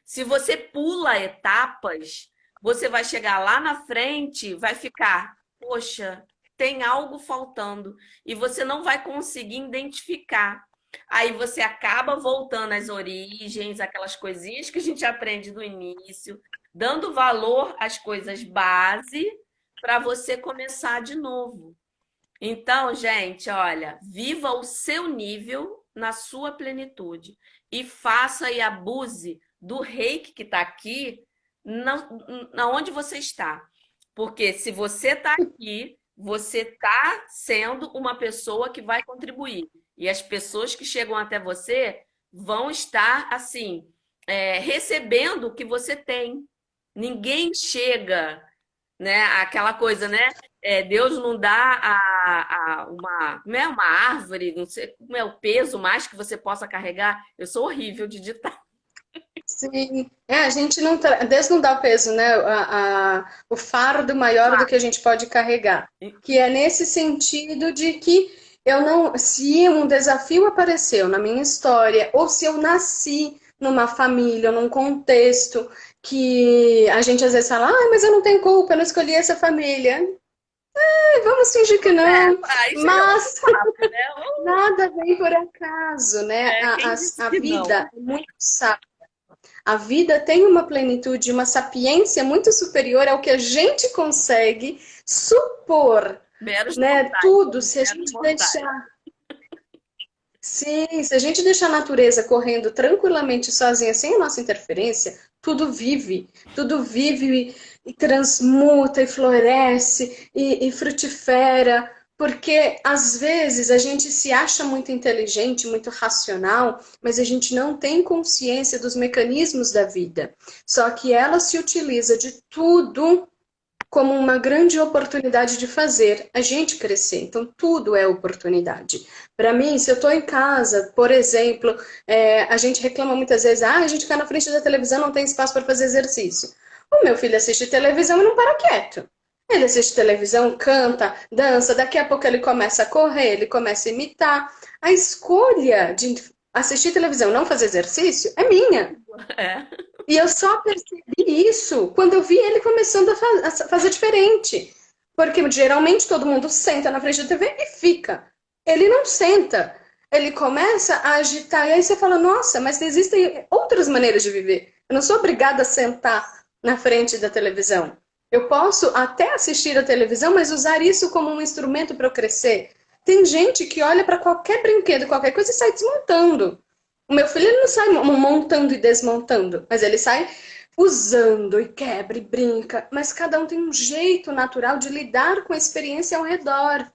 Se você pula etapas, você vai chegar lá na frente, vai ficar, poxa, tem algo faltando e você não vai conseguir identificar. Aí você acaba voltando às origens, aquelas coisinhas que a gente aprende do início, dando valor às coisas base para você começar de novo. Então, gente, olha, viva o seu nível na sua plenitude e faça e abuse do reiki que está aqui na onde você está. Porque se você está aqui, você está sendo uma pessoa que vai contribuir. E as pessoas que chegam até você vão estar, assim, recebendo o que você tem. Ninguém chega, né? Aquela coisa, né? Deus não dá né? Uma árvore, não sei como é o peso mais que você possa carregar. Eu sou horrível de ditar. sim. A gente não. Deus não dá o peso, né? O fardo maior do que a gente pode carregar. Que é nesse sentido de que eu não. Se um desafio apareceu na minha história, ou se eu nasci numa família, num contexto que a gente às vezes fala, mas eu não tenho culpa, eu não escolhi essa família. Vamos fingir que não. Aí chega Mas outro papo, né? nada vem por acaso, né? Quem disse A que não? vida é muito sábia. A vida tem uma plenitude, uma sapiência muito superior ao que a gente consegue supor, Meros né? mortais, Tudo, somos se a meros gente mortais. deixar. Sim, se a gente deixar a natureza correndo tranquilamente sozinha, sem a nossa interferência, tudo vive e transmuta e floresce e frutifica, porque às vezes a gente se acha muito inteligente, muito racional, mas a gente não tem consciência dos mecanismos da vida. Só que ela se utiliza de tudo como uma grande oportunidade de fazer a gente crescer. Então, tudo é oportunidade. Para mim, se eu estou em casa, por exemplo, a gente reclama muitas vezes, a gente fica na frente da televisão, não tem espaço para fazer exercício. O meu filho assiste televisão e não para quieto. Ele assiste televisão, canta, dança, daqui a pouco ele começa a correr, ele começa a imitar. A escolha de assistir televisão, não fazer exercício, é minha. É. E eu só percebi isso quando eu vi ele começando a fazer diferente. Porque geralmente todo mundo senta na frente da TV e fica. Ele não senta. Ele começa a agitar. E aí você fala, nossa, mas existem outras maneiras de viver. Eu não sou obrigada a sentar na frente da televisão. Eu posso até assistir a televisão, mas usar isso como um instrumento para eu crescer. Tem gente que olha para qualquer brinquedo, qualquer coisa e sai desmontando. O meu filho ele não sai montando e desmontando, mas ele sai usando e quebra e brinca. Mas cada um tem um jeito natural de lidar com a experiência ao redor.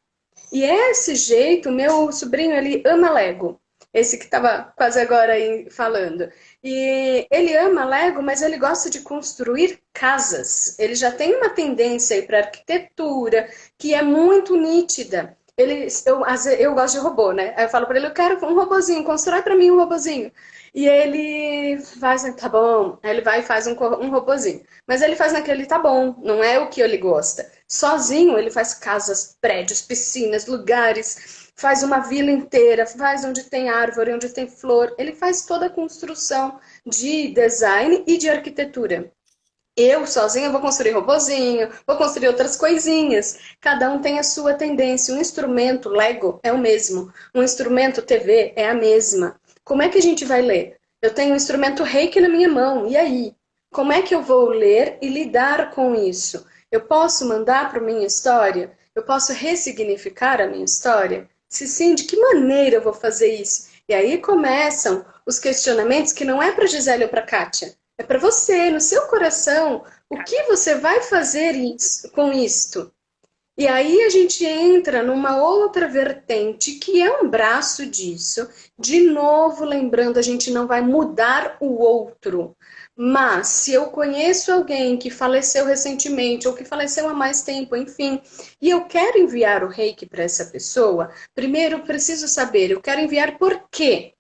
E esse jeito, meu sobrinho, ele ama Lego. Esse que estava quase agora aí falando. E ele ama Lego, mas ele gosta de construir casas. Ele já tem uma tendência aí para arquitetura que é muito nítida. Eu gosto de robô, né? Aí eu falo para ele, eu quero um robozinho, constrói para mim um robozinho. E ele faz, tá bom. Aí ele vai e faz um robozinho. Mas ele faz naquele, tá bom, não é o que ele gosta. Sozinho, ele faz casas, prédios, piscinas, lugares, faz uma vila inteira, faz onde tem árvore, onde tem flor. Ele faz toda a construção de design e de arquitetura. Eu, sozinha, vou construir robozinho, vou construir outras coisinhas. Cada um tem a sua tendência. Um instrumento Lego é o mesmo. Um instrumento TV é a mesma. Como é que a gente vai ler? Eu tenho um instrumento Reiki na minha mão. E aí? Como é que eu vou ler e lidar com isso? Eu posso mandar para minha história? Eu posso ressignificar a minha história? Se sim, de que maneira eu vou fazer isso? E aí começam os questionamentos que não é para Gisele ou para Kátia. É para você, no seu coração, o que você vai fazer com isto? E aí a gente entra numa outra vertente que é um braço disso. De novo, lembrando, a gente não vai mudar o outro. Mas se eu conheço alguém que faleceu recentemente ou que faleceu há mais tempo, enfim, e eu quero enviar o reiki para essa pessoa, primeiro eu preciso saber, eu quero enviar por quê?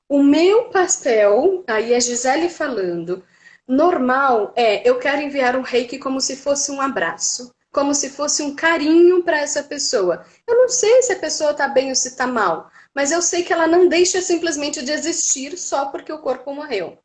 O meu pastel, aí é Gisele falando, normal eu quero enviar um reiki como se fosse um abraço, como se fosse um carinho para essa pessoa. Eu não sei se a pessoa está bem ou se está mal, mas eu sei que ela não deixa simplesmente de existir só porque o corpo morreu.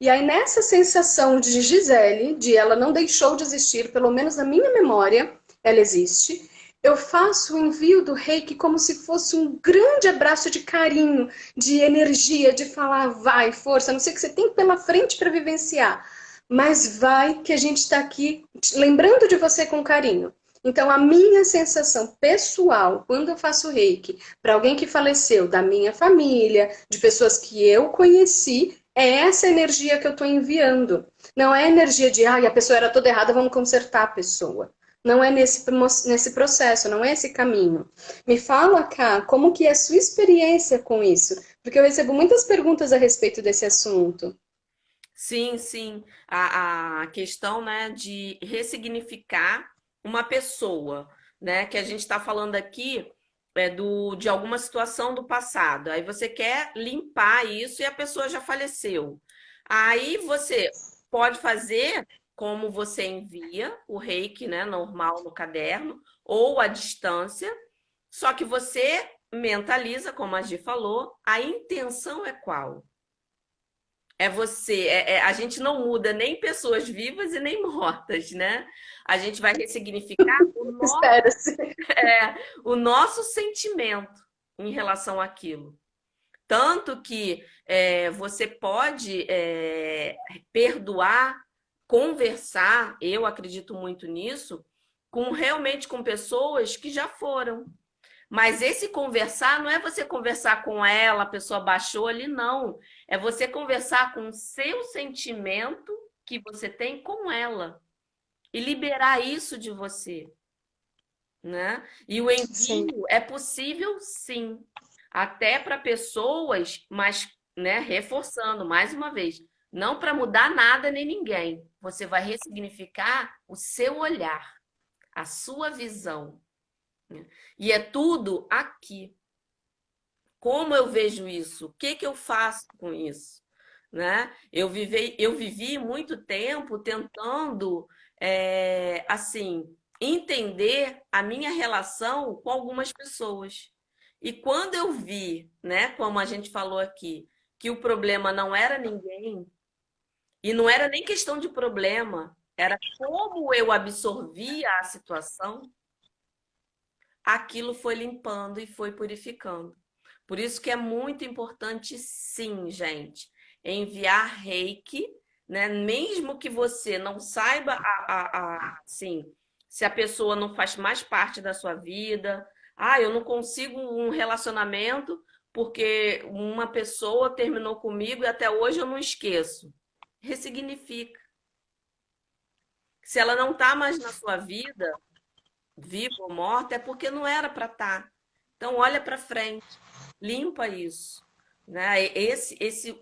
E aí, nessa sensação de Gisele, de ela não deixou de existir, pelo menos na minha memória, ela existe, eu faço o envio do reiki como se fosse um grande abraço de carinho, de energia, de falar, vai, força, não sei o que você tem pela frente para vivenciar, mas vai que a gente está aqui lembrando de você com carinho. Então, a minha sensação pessoal, quando eu faço reiki para alguém que faleceu, da minha família, de pessoas que eu conheci, é essa energia que eu estou enviando. Não é energia de, a pessoa era toda errada, vamos consertar a pessoa. Não é nesse processo, não é esse caminho. Me fala, Ká, como que é a sua experiência com isso? Porque eu recebo muitas perguntas a respeito desse assunto. Sim, sim. A questão, né, de ressignificar uma pessoa, né, que a gente está falando aqui de alguma situação do passado. Aí você quer limpar isso e a pessoa já faleceu. Aí você pode fazer como você envia o reiki, né, normal no caderno ou à distância, só que você mentaliza, como a Gi falou, a intenção é qual? É você. A gente não muda nem pessoas vivas e nem mortas, né? A gente vai ressignificar Espera-se. o nosso sentimento em relação àquilo. Tanto que você pode perdoar, conversar, eu acredito muito nisso, com realmente com pessoas que já foram. Mas esse conversar não é você conversar com ela, a pessoa baixou ali, não. É você conversar com o seu sentimento que você tem com ela e liberar isso de você, né? E o Sim, envio é possível, sim, até para pessoas, mas, né, reforçando mais uma vez, não para mudar nada nem ninguém. Você vai ressignificar o seu olhar, a sua visão, né? E é tudo aqui. Como eu vejo isso? O que que eu faço com isso? Né? Eu vivi muito tempo tentando, assim, entender a minha relação com algumas pessoas. E quando eu vi, né, como a gente falou aqui, que o problema não era ninguém, e não era nem questão de problema, era como eu absorvia a situação, aquilo foi limpando e foi purificando. Por isso que é muito importante, sim, gente, enviar reiki, né? Mesmo que você não saiba, sim, se a pessoa não faz mais parte da sua vida. Ah, eu não consigo um relacionamento porque uma pessoa terminou comigo e até hoje eu não esqueço. Ressignifica. Se ela não está mais na sua vida, viva ou morta, é porque não era para estar. Então, olha para frente, limpa isso. Né? é, esse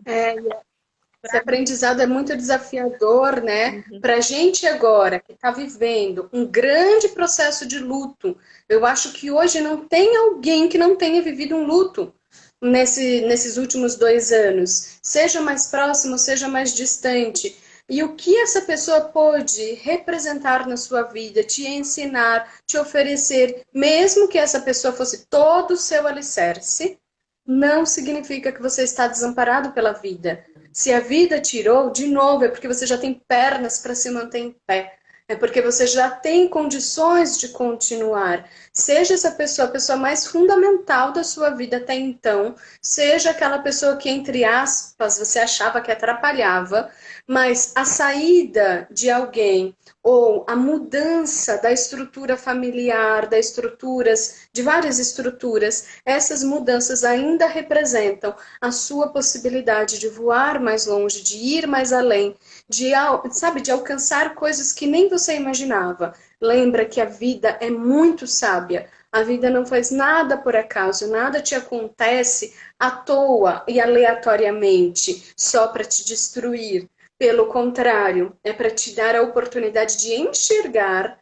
aprendizado é muito desafiador, né? Uhum. Para a gente agora, que está vivendo um grande processo de luto, eu acho que hoje não tem alguém que não tenha vivido um luto nesses últimos 2 anos, seja mais próximo, seja mais distante. E o que essa pessoa pôde representar na sua vida, te ensinar, te oferecer, mesmo que essa pessoa fosse todo o seu alicerce, não significa que você está desamparado pela vida. Se a vida tirou, de novo, é porque você já tem pernas para se manter em pé. É porque você já tem condições de continuar. Seja essa pessoa a pessoa mais fundamental da sua vida até então, seja aquela pessoa que, entre aspas, você achava que atrapalhava, mas a saída de alguém ou a mudança da estrutura familiar, das estruturas, de várias estruturas, essas mudanças ainda representam a sua possibilidade de voar mais longe, de ir mais além, de, sabe, de alcançar coisas que nem você imaginava. Lembra que a vida é muito sábia. A vida não faz nada por acaso, nada te acontece à toa e aleatoriamente, só para te destruir. Pelo contrário, é para te dar a oportunidade de enxergar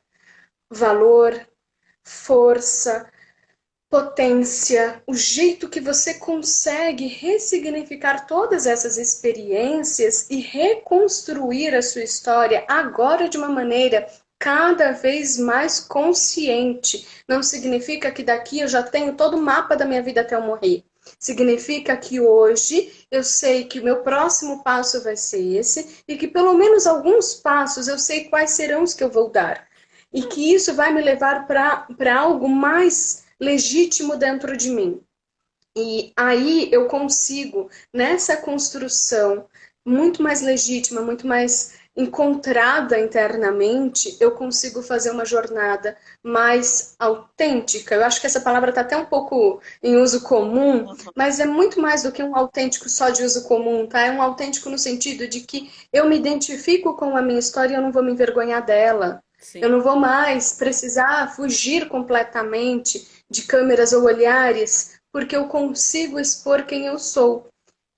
valor, força, potência, o jeito que você consegue ressignificar todas essas experiências e reconstruir a sua história agora de uma maneira cada vez mais consciente. Não significa que daqui eu já tenho todo o mapa da minha vida até eu morrer. Significa que hoje eu sei que o meu próximo passo vai ser esse e que pelo menos alguns passos eu sei quais serão os que eu vou dar. E que isso vai me levar para algo mais legítimo dentro de mim. E aí eu consigo, nessa construção muito mais legítima, muito mais encontrada internamente, eu consigo fazer uma jornada mais autêntica. Eu acho que essa palavra está até um pouco em uso comum, mas é muito mais do que um autêntico só de uso comum, tá? É um autêntico no sentido de que eu me identifico com a minha história e eu não vou me envergonhar dela. Eu Sim. não vou mais precisar fugir completamente de câmeras ou olhares, porque eu consigo expor quem eu sou.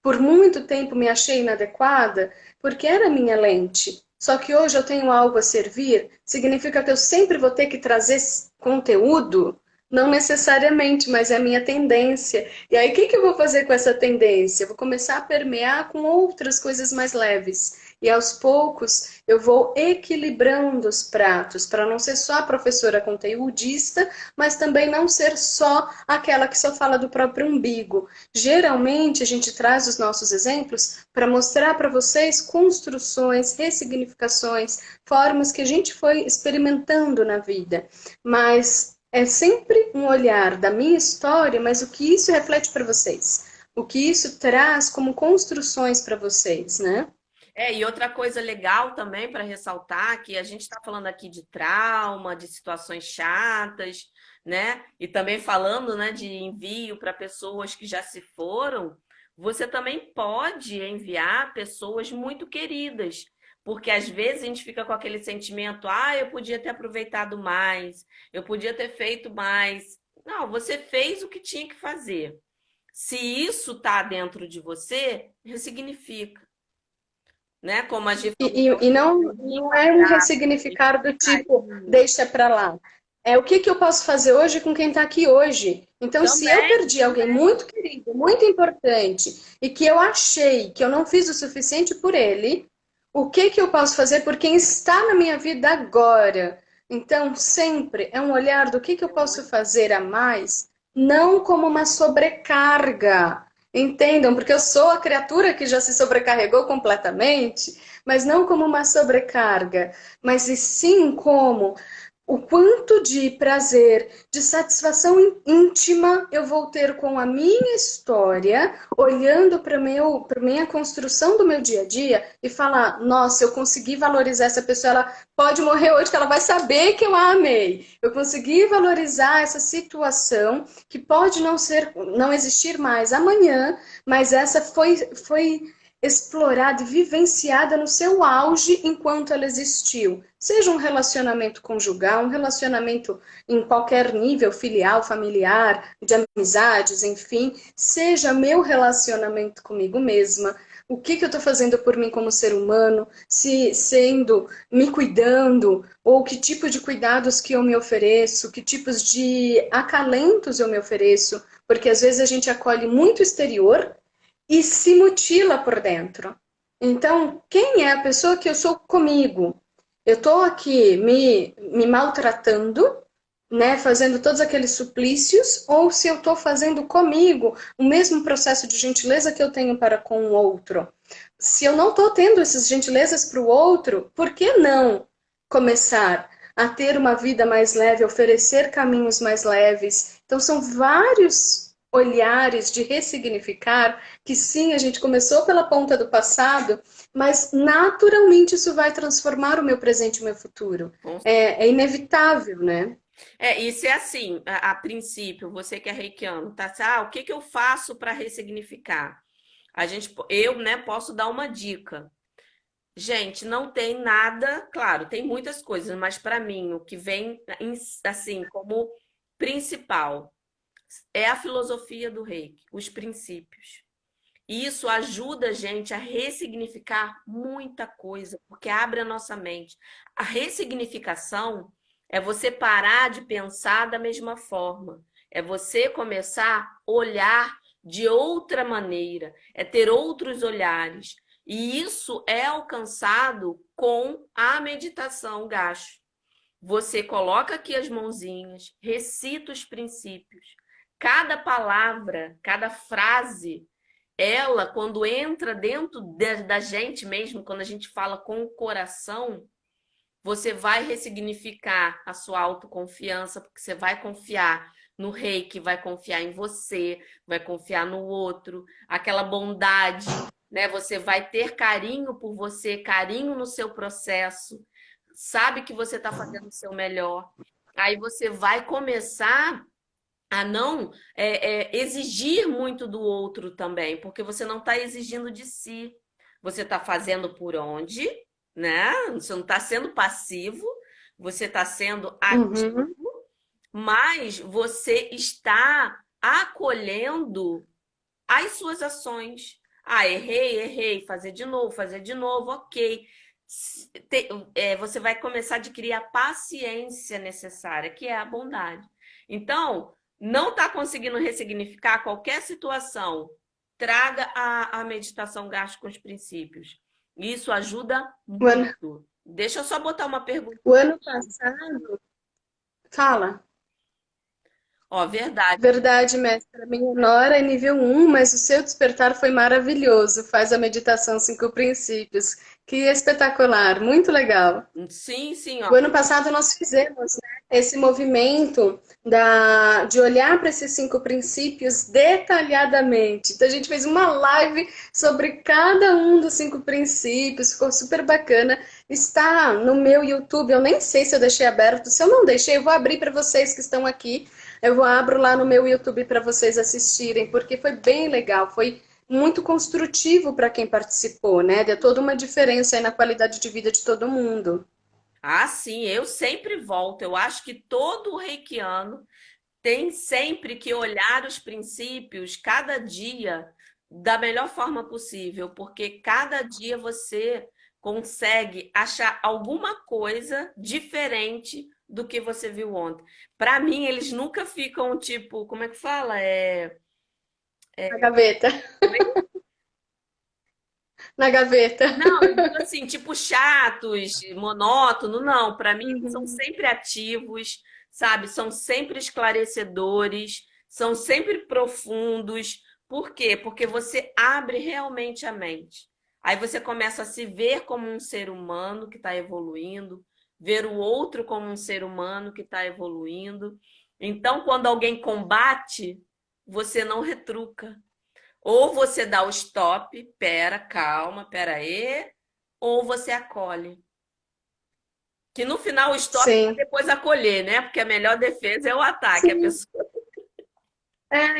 Por muito tempo me achei inadequada, porque era minha lente. Só que hoje eu tenho algo a servir, significa que eu sempre vou ter que trazer conteúdo? Não necessariamente, mas é a minha tendência. E aí, o que eu vou fazer com essa tendência? Eu vou começar a permear com outras coisas mais leves. E aos poucos eu vou equilibrando os pratos, para não ser só a professora conteudista, mas também não ser só aquela que só fala do próprio umbigo. Geralmente a gente traz os nossos exemplos para mostrar para vocês construções, ressignificações, formas que a gente foi experimentando na vida. Mas é sempre um olhar da minha história, mas o que isso reflete para vocês? O que isso traz como construções para vocês, né? E outra coisa legal também para ressaltar que a gente está falando aqui de trauma, de situações chatas, né? E também falando, né, de envio para pessoas que já se foram. Você também pode enviar pessoas muito queridas, porque às vezes a gente fica com aquele sentimento, eu podia ter aproveitado mais, eu podia ter feito mais. Não, você fez o que tinha que fazer. Se isso está dentro de você, ressignifica, né? Como a Gi falou, E não é um ressignificar do tipo, carinho. deixa pra lá. É o que que eu posso fazer hoje com quem está aqui hoje. Então, se eu Também, perdi alguém muito querido, muito importante, e que eu achei que eu não fiz o suficiente por ele, o que que eu posso fazer por quem está na minha vida agora? Então, sempre é um olhar do que eu posso fazer a mais, não como uma sobrecarga. Entendam, porque eu sou a criatura que já se sobrecarregou completamente, mas não como uma sobrecarga, mas e sim como o quanto de prazer, de satisfação íntima eu vou ter com a minha história, olhando para minha construção do meu dia a dia e falar: nossa, eu consegui valorizar essa pessoa, ela pode morrer hoje que ela vai saber que eu a amei. Eu consegui valorizar essa situação que pode não existir mais amanhã, mas essa foi explorada e vivenciada no seu auge enquanto ela existiu. Seja um relacionamento conjugal, um relacionamento em qualquer nível, filial, familiar, de amizades, enfim, seja meu relacionamento comigo mesma. O que eu estou fazendo por mim como ser humano, se sendo, me cuidando, ou que tipo de cuidados que eu me ofereço, que tipos de acalentos eu me ofereço, porque às vezes a gente acolhe muito exterior e se mutila por dentro. Então, quem é a pessoa que eu sou comigo? Eu estou aqui me maltratando, né, fazendo todos aqueles suplícios, ou se eu estou fazendo comigo o mesmo processo de gentileza que eu tenho para com o outro. Se eu não estou tendo essas gentilezas para o outro, por que não começar a ter uma vida mais leve, oferecer caminhos mais leves? Então, são vários olhares de ressignificar que sim, a gente começou pela ponta do passado, mas naturalmente isso vai transformar o meu presente e o meu futuro. É inevitável, né? Isso é assim, a princípio, você que é reikiano, tá? O que que eu faço para ressignificar? Eu, né, posso dar uma dica. Gente, não tem nada, claro, tem muitas coisas, mas para mim o que vem assim como principal é a filosofia do Reiki, os princípios. E isso ajuda a gente a ressignificar muita coisa, porque abre a nossa mente. A ressignificação é você parar de pensar da mesma forma, é você começar a olhar de outra maneira, é ter outros olhares. E isso é alcançado com a meditação gacho. Você coloca aqui as mãozinhas, recita os princípios. Cada palavra, cada frase, ela, quando entra dentro da gente mesmo, quando a gente fala com o coração, você vai ressignificar a sua autoconfiança, porque você vai confiar no reiki, vai confiar em você, vai confiar no outro, aquela bondade, né? Você vai ter carinho por você, carinho no seu processo, sabe que você está fazendo o seu melhor. Aí você vai começar a não exigir muito do outro também, porque você não está exigindo de si. Você está fazendo por onde, né? Você não está sendo passivo, você está sendo ativo, Uhum. mas você está acolhendo as suas ações. Errei, fazer de novo, ok. Você vai começar a adquirir a paciência necessária, que é a bondade. Então, não está conseguindo ressignificar qualquer situação, traga a meditação gasto com os princípios. Isso ajuda O ano, muito. Deixa eu só botar uma pergunta. o ano passado, fala. Ó, verdade. Verdade, mestra. Minha nora é nível 1, mas o seu despertar foi maravilhoso. Faz a meditação cinco princípios. Que espetacular, muito legal. Sim, sim, O ó. ano passado nós fizemos, né, esse movimento de olhar para esses 5 princípios detalhadamente. Então a gente fez uma live sobre cada um dos 5 princípios, ficou super bacana. Está no meu YouTube, eu nem sei se eu deixei aberto. Se eu não deixei, eu vou abrir para vocês que estão aqui. Eu vou abro lá no meu YouTube para vocês assistirem, porque foi bem legal, foi muito construtivo para quem participou, né? Deu toda uma diferença aí na qualidade de vida de todo mundo. Ah, sim, eu sempre volto. Eu acho que todo reikiano tem sempre que olhar os princípios cada dia da melhor forma possível, porque cada dia você consegue achar alguma coisa diferente do que você viu ontem. Para mim, eles nunca ficam tipo, como é que fala? Na gaveta. Como é que- Na gaveta. Não, eu digo assim, tipo chatos, monótono, não. Para mim, eles são Uhum. sempre ativos, sabe? São sempre esclarecedores, são sempre profundos. Por quê? Porque você abre realmente a mente. Aí você começa a se ver como um ser humano que está evoluindo, ver o outro como um ser humano que está evoluindo. Então, quando alguém combate, você não retruca. Ou você dá o stop, pera, calma, pera aí, ou você acolhe. Que no final o stop é Sim. depois acolher, né? Porque a melhor defesa é o ataque. A Sim. pessoa.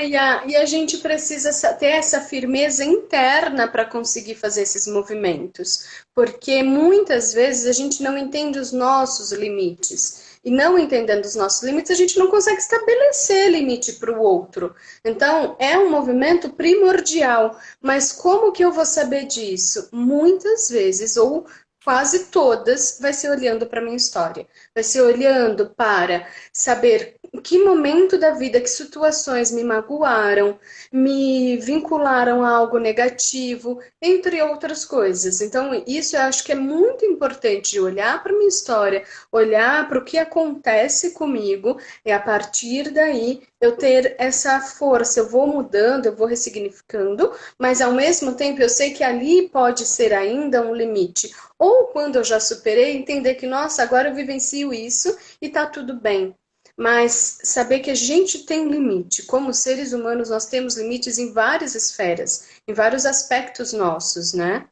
E a gente precisa ter essa firmeza interna para conseguir fazer esses movimentos, porque muitas vezes a gente não entende os nossos limites. E não entendendo os nossos limites, a gente não consegue estabelecer limite para o outro. Então, é um movimento primordial. Mas como que eu vou saber disso? Muitas vezes, ou quase todas, vai ser olhando para a minha história. Vai ser olhando para saber em que momento da vida, que situações me magoaram, me vincularam a algo negativo, entre outras coisas. Então, isso eu acho que é muito importante de olhar para minha história, olhar para o que acontece comigo, e a partir daí eu ter essa força. Eu vou mudando, eu vou ressignificando, mas ao mesmo tempo eu sei que ali pode ser ainda um limite. Ou quando eu já superei, entender que, nossa, agora eu vivencio isso e tá tudo bem. Mas saber que a gente tem limite. Como seres humanos, nós temos limites em várias esferas, em vários aspectos nossos, né?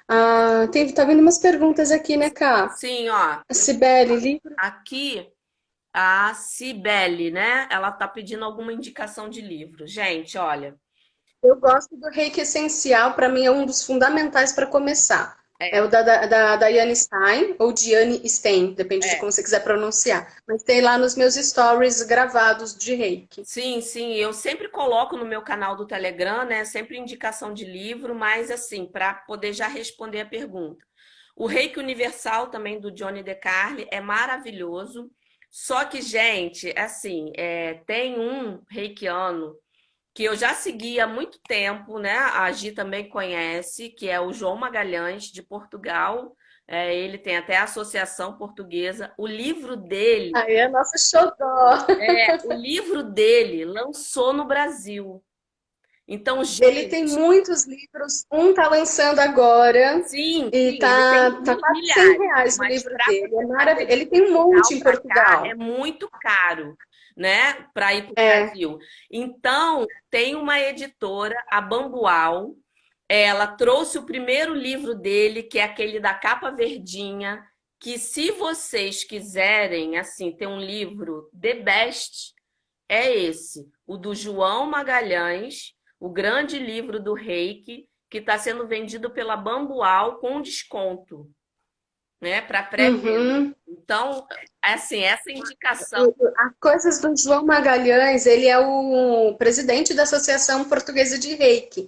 Tá vindo umas perguntas aqui, né, Cá? Sim, ó. A Cibele, livro. Aqui a Cibele, né? Ela tá pedindo alguma indicação de livro. Gente, olha. Eu gosto do Reiki Essencial, para mim é um dos fundamentais para começar. É É, o da Diane Stein, ou Diane Stein, depende de é. como você quiser pronunciar. Mas tem lá nos meus stories gravados de Reiki. Sim, sim, eu sempre coloco no meu canal do Telegram, né? Sempre indicação de livro, mas assim, para poder já responder a pergunta. O Reiki Universal também do Johnny DeCarli é maravilhoso. Só que, gente, assim, tem um reikiano que eu já segui há muito tempo, né? A Gi também conhece, que é o João Magalhães, de Portugal. Ele tem até a Associação Portuguesa. Aí é nosso xodó. O livro dele lançou no Brasil. Então, Ele tem gente, muitos livros, um tá lançando agora sim, e sim, ele tem tá quase milhares, R$ 100 o mas livro para dele. É você trazer maravilhoso. de Ele tem um monte Portugal em para cá é Portugal. muito caro, né? Para ir para o É. Brasil. Então, tem uma editora, a Bambual, ela trouxe o primeiro livro dele, que é aquele da capa verdinha, que se vocês quiserem, assim, ter um livro the best, é esse, o do João Magalhães, o grande livro do Reiki, que está sendo vendido pela Bambual com desconto, né, para pré-venda. Uhum. Então, assim, essa indicação. As coisas do João Magalhães, ele é o presidente da Associação Portuguesa de Reiki.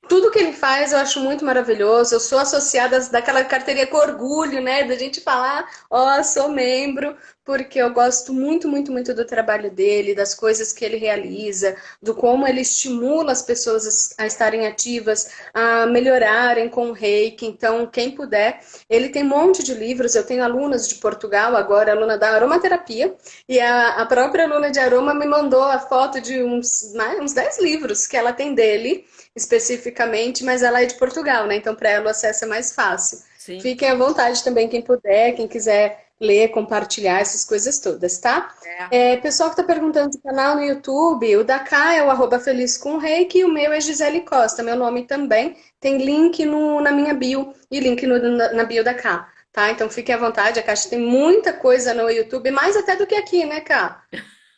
Tudo que ele faz eu acho muito maravilhoso. Eu sou associada daquela carteirinha com orgulho, né? Da gente falar, ó, sou membro, porque eu gosto muito, muito, muito do trabalho dele, das coisas que ele realiza, do como ele estimula as pessoas a estarem ativas, a melhorarem com o reiki. Então, quem puder, ele tem um monte de livros. Eu tenho alunas de Portugal agora, aluna da aromaterapia, e a própria aluna de aroma me mandou a foto de uns 10 livros que ela tem dele especificamente, mas ela é de Portugal, né? Então para ela o acesso é mais fácil. Sim. Fiquem à vontade também, quem puder, quem quiser ler, compartilhar essas coisas todas, tá? É. Pessoal que está perguntando do canal no YouTube, o da Cá é o @feliz com reiki e o meu é Gisele Costa, meu nome também. Tem link na minha bio e link na bio da Cá, tá? Então fiquem à vontade, a Caixa tem muita coisa no YouTube, mais até do que aqui, né, Cá?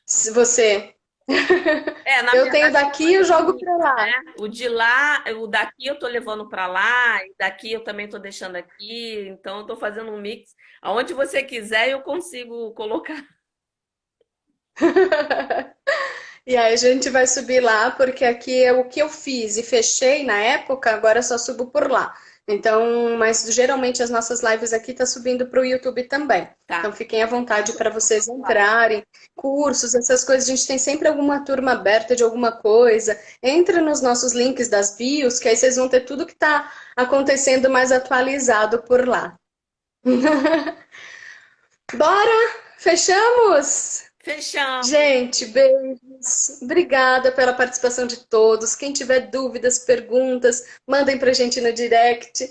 Se você. Na Eu tenho verdade, são daqui e eu dois jogo mix, pra lá. né? O de lá, o daqui eu tô levando para lá, e daqui eu também tô deixando aqui, então eu tô fazendo um mix. Aonde você quiser, eu consigo colocar. E aí a gente vai subir lá, porque aqui é o que eu fiz e fechei na época, agora eu só subo por lá. Então, mas geralmente as nossas lives aqui tá subindo para o YouTube também. Então Tá. fiquem à vontade para vocês entrarem, cursos, essas coisas. A gente tem sempre alguma turma aberta de alguma coisa. Entra nos nossos links das bios, que aí vocês vão ter tudo que está acontecendo mais atualizado por lá. Bora? Fechamos? Fechamos. Gente, beijos. Obrigada pela participação de todos. Quem tiver dúvidas, perguntas, mandem pra gente no direct.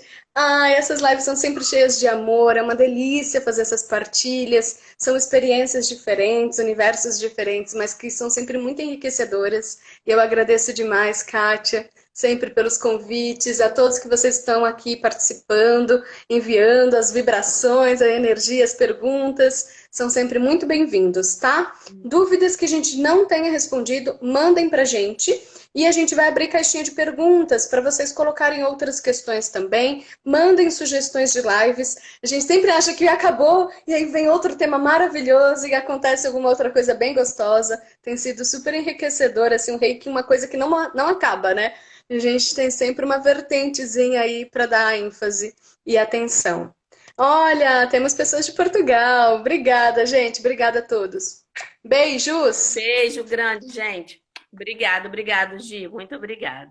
Essas lives são sempre cheias de amor, é uma delícia fazer essas partilhas. São experiências diferentes, universos diferentes, mas que são sempre muito enriquecedoras. E eu agradeço demais, Kátia, sempre pelos convites, a todos que vocês estão aqui participando, enviando as vibrações, a energia, as perguntas. São sempre muito bem-vindos, tá? Dúvidas que a gente não tenha respondido, mandem pra gente. E a gente vai abrir caixinha de perguntas para vocês colocarem outras questões também. Mandem sugestões de lives. A gente sempre acha que acabou e aí vem outro tema maravilhoso e acontece alguma outra coisa bem gostosa. Tem sido super enriquecedor, assim, um reiki, uma coisa que não acaba, né? A gente tem sempre uma vertentezinha aí para dar ênfase e atenção. Olha, temos pessoas de Portugal. Obrigada, gente. Obrigada a todos. Beijos! Beijo grande, gente. Obrigado, obrigado, Gi. Muito obrigada.